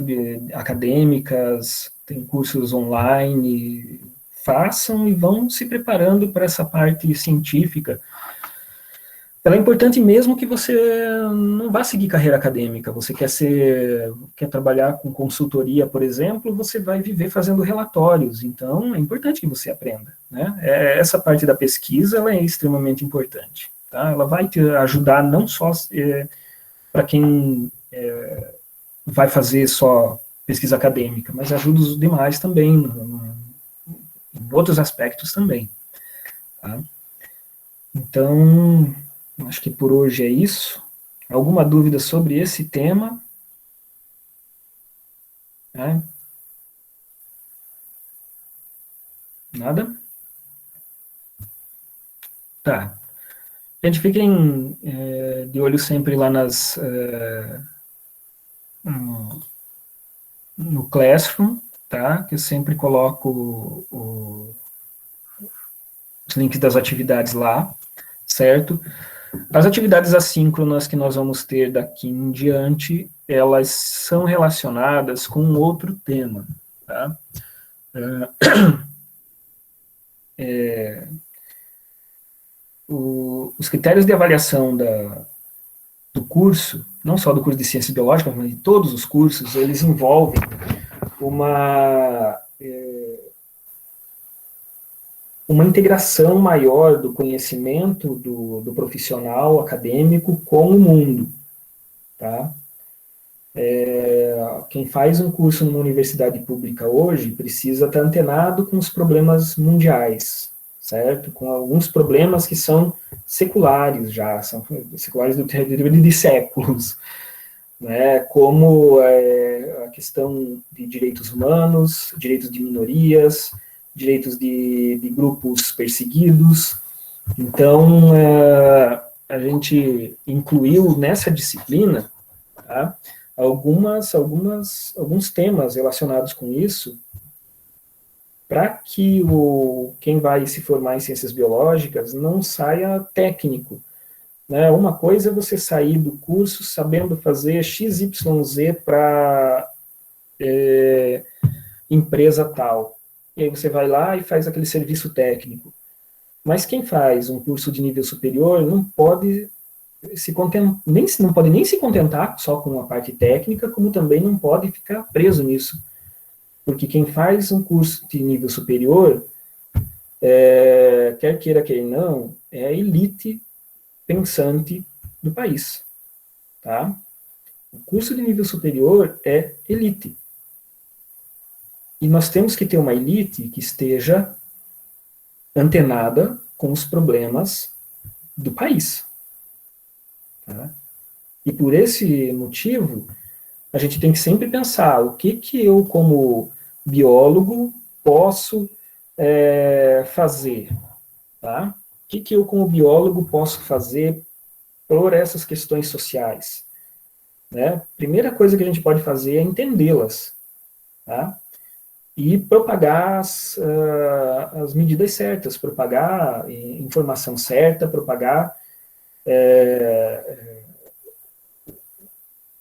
[SPEAKER 1] acadêmicas, tem cursos online, façam e vão se preparando para essa parte científica. Ela é importante mesmo que você não vá seguir carreira acadêmica. Você quer trabalhar com consultoria, por exemplo, você vai viver fazendo relatórios. Então, é importante que você aprenda, né? Essa parte da pesquisa, ela é extremamente importante, tá? Ela vai te ajudar não só para quem vai fazer só pesquisa acadêmica, mas ajuda os demais também, em outros aspectos também, tá? Então, acho que por hoje é isso. Alguma dúvida sobre esse tema? Né? Nada? Tá. A gente fica de olho sempre lá no, no Classroom, tá? Que eu sempre coloco os links das atividades lá, certo? As atividades assíncronas que nós vamos ter daqui em diante, elas são relacionadas com outro tema, tá? Os critérios de avaliação do curso, não só do curso de Ciências Biológicas, mas de todos os cursos, eles envolvem uma, uma integração maior do conhecimento do profissional acadêmico com o mundo, tá? Quem faz um curso numa universidade pública hoje precisa estar antenado com os problemas mundiais, certo? Com alguns problemas que são seculares já, são seculares do de séculos, né? Como a questão de direitos humanos, direitos de minorias, direitos de grupos perseguidos. Então, a gente incluiu nessa disciplina, tá? Alguns temas relacionados com isso, para que quem vai se formar em ciências biológicas não saia técnico, né? Uma coisa é você sair do curso sabendo fazer XYZ para empresa tal, e aí você vai lá e faz aquele serviço técnico. Mas quem faz um curso de nível superior não pode não pode nem se contentar só com a parte técnica, como também não pode ficar preso nisso. Porque quem faz um curso de nível superior, quer queira, quer não, é a elite pensante do país. Tá? O curso de nível superior é elite. E nós temos que ter uma elite que esteja antenada com os problemas do país. Tá? E por esse motivo, a gente tem que sempre pensar o que eu, como biólogo, posso fazer. Tá? O que eu, como biólogo, posso fazer por essas questões sociais? Né? Primeira coisa que a gente pode fazer é entendê-las. Tá? E propagar as medidas certas, propagar a informação certa, propagar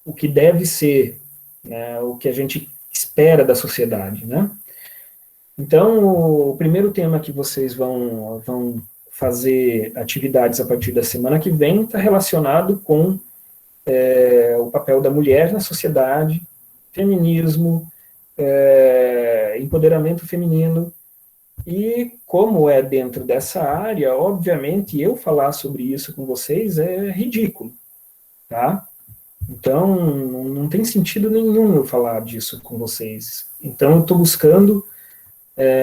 [SPEAKER 1] o que deve ser, né, o que a gente espera da sociedade, né? Então, o primeiro tema que vocês vão fazer atividades a partir da semana que vem está relacionado com o papel da mulher na sociedade, feminismo, empoderamento feminino, e como é dentro dessa área, obviamente, eu falar sobre isso com vocês é ridículo, tá? Então, não tem sentido nenhum eu falar disso com vocês. Então, eu estou buscando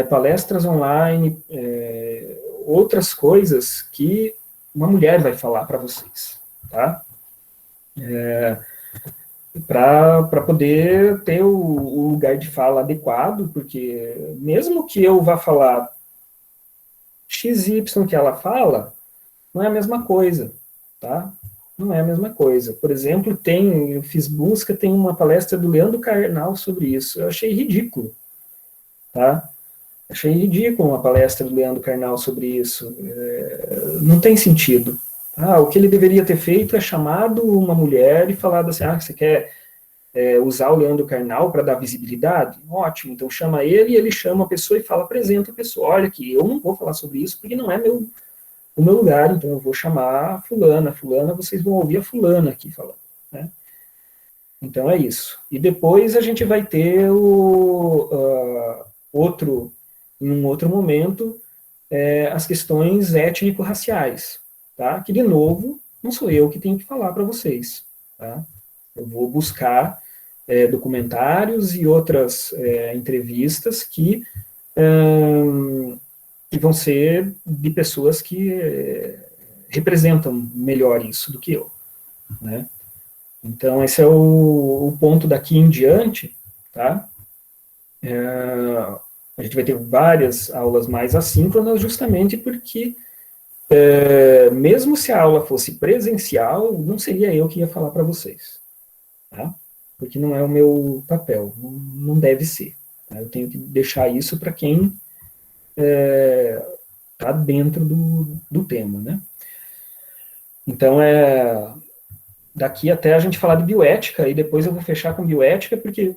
[SPEAKER 1] palestras online, outras coisas que uma mulher vai falar para vocês, tá? Para poder ter o lugar de fala adequado, porque mesmo que eu vá falar XY que ela fala, não é a mesma coisa, tá? Não é a mesma coisa. Por exemplo, eu fiz busca, tem uma palestra do Leandro Carnal sobre isso. Eu achei ridículo, tá? Achei ridículo uma palestra do Leandro Carnal sobre isso. Não tem sentido. O que ele deveria ter feito é chamado uma mulher e falado assim, você quer usar o Leandro Carnal para dar visibilidade? Ótimo, então chama ele, e ele chama a pessoa e fala, apresenta a pessoa, olha aqui, eu não vou falar sobre isso porque não é o meu lugar, então eu vou chamar a fulana, vocês vão ouvir a fulana aqui falando, né? Então é isso. E depois a gente vai ter em um outro momento, as questões étnico-raciais, tá? Que, de novo, não sou eu que tenho que falar para vocês, tá? Eu vou buscar documentários e outras entrevistas que vão ser de pessoas que representam melhor isso do que eu, né? Então, esse é o ponto daqui em diante, tá? A gente vai ter várias aulas mais assíncronas, justamente porque, mesmo se a aula fosse presencial, não seria eu que ia falar para vocês, tá? Porque não é o meu papel, não deve ser. Tá? Eu tenho que deixar isso para quem está dentro do tema, né? Então, daqui até a gente falar de bioética, e depois eu vou fechar com bioética, porque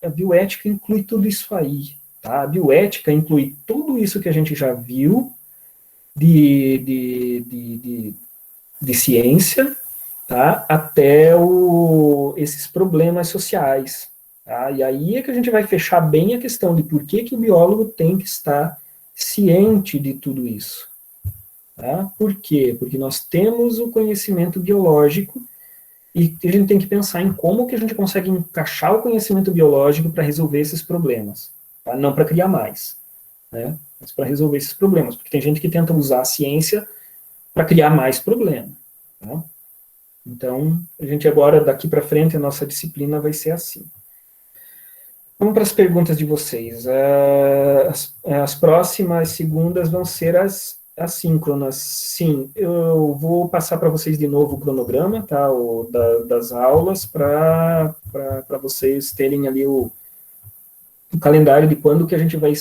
[SPEAKER 1] a bioética inclui tudo isso aí, tá? A bioética inclui tudo isso que a gente já viu de ciência, tá? Até esses problemas sociais, tá? E aí é que a gente vai fechar bem a questão de por que o biólogo tem que estar ciente de tudo isso, tá? Por quê? Porque nós temos o conhecimento biológico e a gente tem que pensar em como que a gente consegue encaixar o conhecimento biológico para resolver esses problemas, tá? Não para criar mais, né? Mas para resolver esses problemas, porque tem gente que tenta usar a ciência para criar mais problema, tá? Então, a gente agora, daqui para frente, a nossa disciplina vai ser assim. Vamos para as perguntas de vocês. As próximas segundas vão ser as assíncronas. Sim, eu vou passar para vocês de novo o cronograma, tá, das aulas, para vocês terem ali o calendário de quando que a gente vai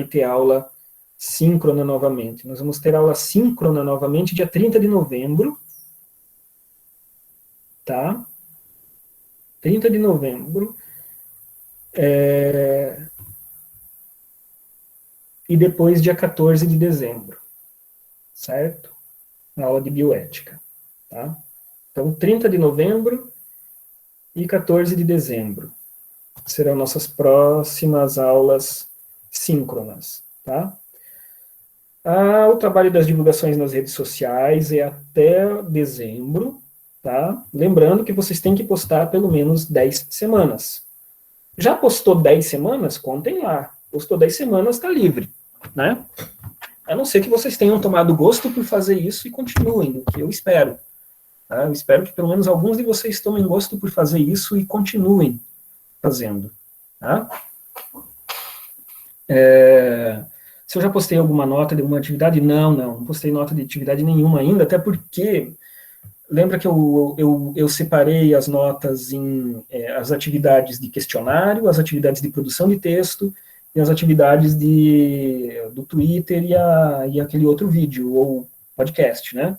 [SPEAKER 1] ter aula síncrona novamente. Nós vamos ter aula síncrona novamente dia 30 de novembro, tá? 30 de novembro. E depois dia 14 de dezembro, certo? Na aula de bioética, tá? Então, 30 de novembro e 14 de dezembro serão nossas próximas aulas síncronas, tá? O trabalho das divulgações nas redes sociais é até dezembro, tá? Lembrando que vocês têm que postar pelo menos 10 semanas. Já postou 10 semanas? Contem lá. Postou 10 semanas, está livre, né? A não ser que vocês tenham tomado gosto por fazer isso e continuem, o que eu espero. Tá? Eu espero que pelo menos alguns de vocês tomem gosto por fazer isso e continuem fazendo. Tá? Se eu já postei alguma nota de alguma atividade, não postei nota de atividade nenhuma ainda, até porque lembra que eu separei as notas em as atividades de questionário, as atividades de produção de texto e as atividades do Twitter e aquele outro vídeo, ou podcast, né?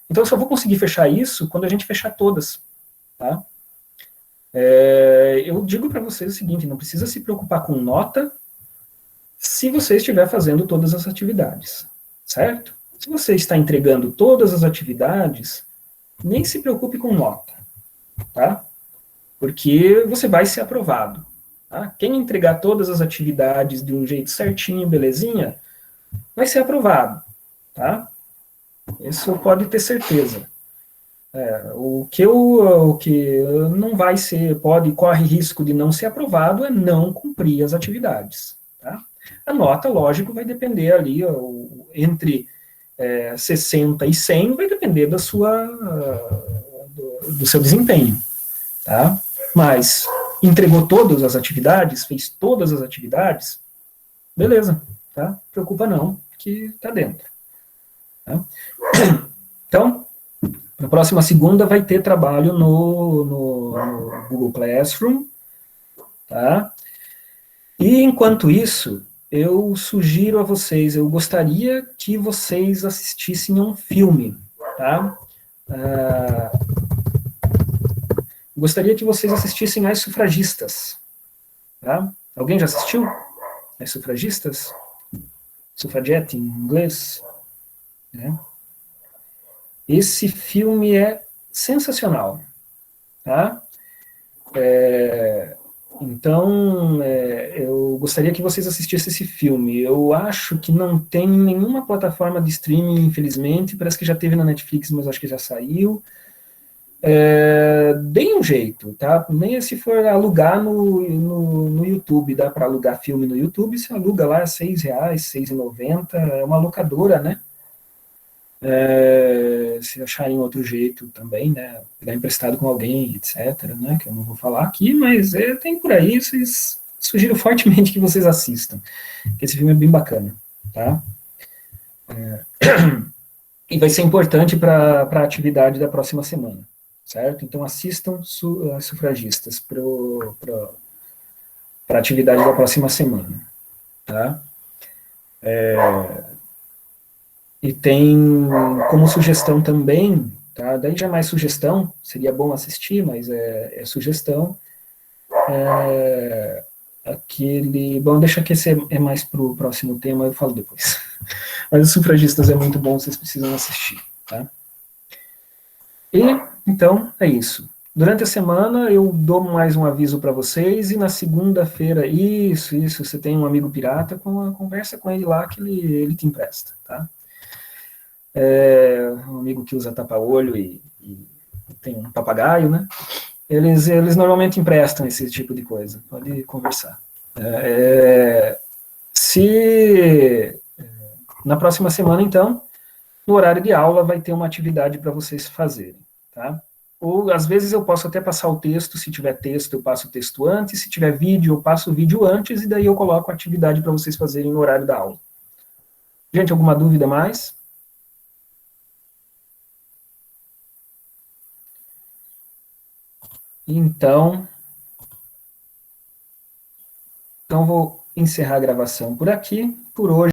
[SPEAKER 1] Então, eu só vou conseguir fechar isso quando a gente fechar todas, tá? Eu digo para vocês o seguinte, não precisa se preocupar com nota se você estiver fazendo todas as atividades, certo? Se você está entregando todas as atividades, nem se preocupe com nota, tá? Porque você vai ser aprovado. Tá? Quem entregar todas as atividades de um jeito certinho, belezinha, vai ser aprovado, tá? Isso pode ter certeza. O que não vai ser, corre risco de não ser aprovado é não cumprir as atividades. Tá? A nota, lógico, vai depender ali, entre 60 e 100, vai depender do seu desempenho. Tá? Mas entregou todas as atividades, fez todas as atividades, beleza, tá? Preocupa não, que tá dentro. Tá? Então, na próxima segunda vai ter trabalho no Google Classroom, tá? E enquanto isso, eu sugiro a vocês, eu gostaria que vocês assistissem a um filme, tá? Gostaria que vocês assistissem As Sufragistas, tá? Alguém já assistiu As Sufragistas? Suffragette em inglês, né? Esse filme é sensacional, tá? Então, eu gostaria que vocês assistissem esse filme. Eu acho que não tem nenhuma plataforma de streaming, infelizmente. Parece que já teve na Netflix, mas acho que já saiu. Deem um jeito, tá? Nem se for alugar no YouTube, dá para alugar filme no YouTube, você aluga lá R$6, R$6,90, é uma locadora, né? Se acharem outro jeito também, né? Pegar emprestado com alguém, etc., né? Que eu não vou falar aqui, mas tem por aí, vocês sugiro fortemente que vocês assistam, que esse filme é bem bacana, tá? E vai ser importante para a atividade da próxima semana, certo? Então assistam Sufragistas para a atividade da próxima semana, tá? E tem como sugestão também, tá? Daí já é mais sugestão, seria bom assistir, mas é sugestão. Bom, deixa que esse é mais para o próximo tema, eu falo depois. Mas os Sufragistas é muito bom, vocês precisam assistir, tá? E, então, é isso. Durante a semana eu dou mais um aviso para vocês e na segunda-feira, isso, você tem um amigo pirata, conversa com ele lá que ele te empresta, tá? Um amigo que usa tapa-olho e tem um papagaio, né? Eles normalmente emprestam esse tipo de coisa, pode conversar. Se na próxima semana, então, no horário de aula vai ter uma atividade para vocês fazerem, tá? Ou às vezes eu posso até passar o texto, se tiver texto eu passo o texto antes, se tiver vídeo eu passo o vídeo antes e daí eu coloco a atividade para vocês fazerem no horário da aula. Gente, alguma dúvida mais? Então vou encerrar a gravação por aqui. Por hoje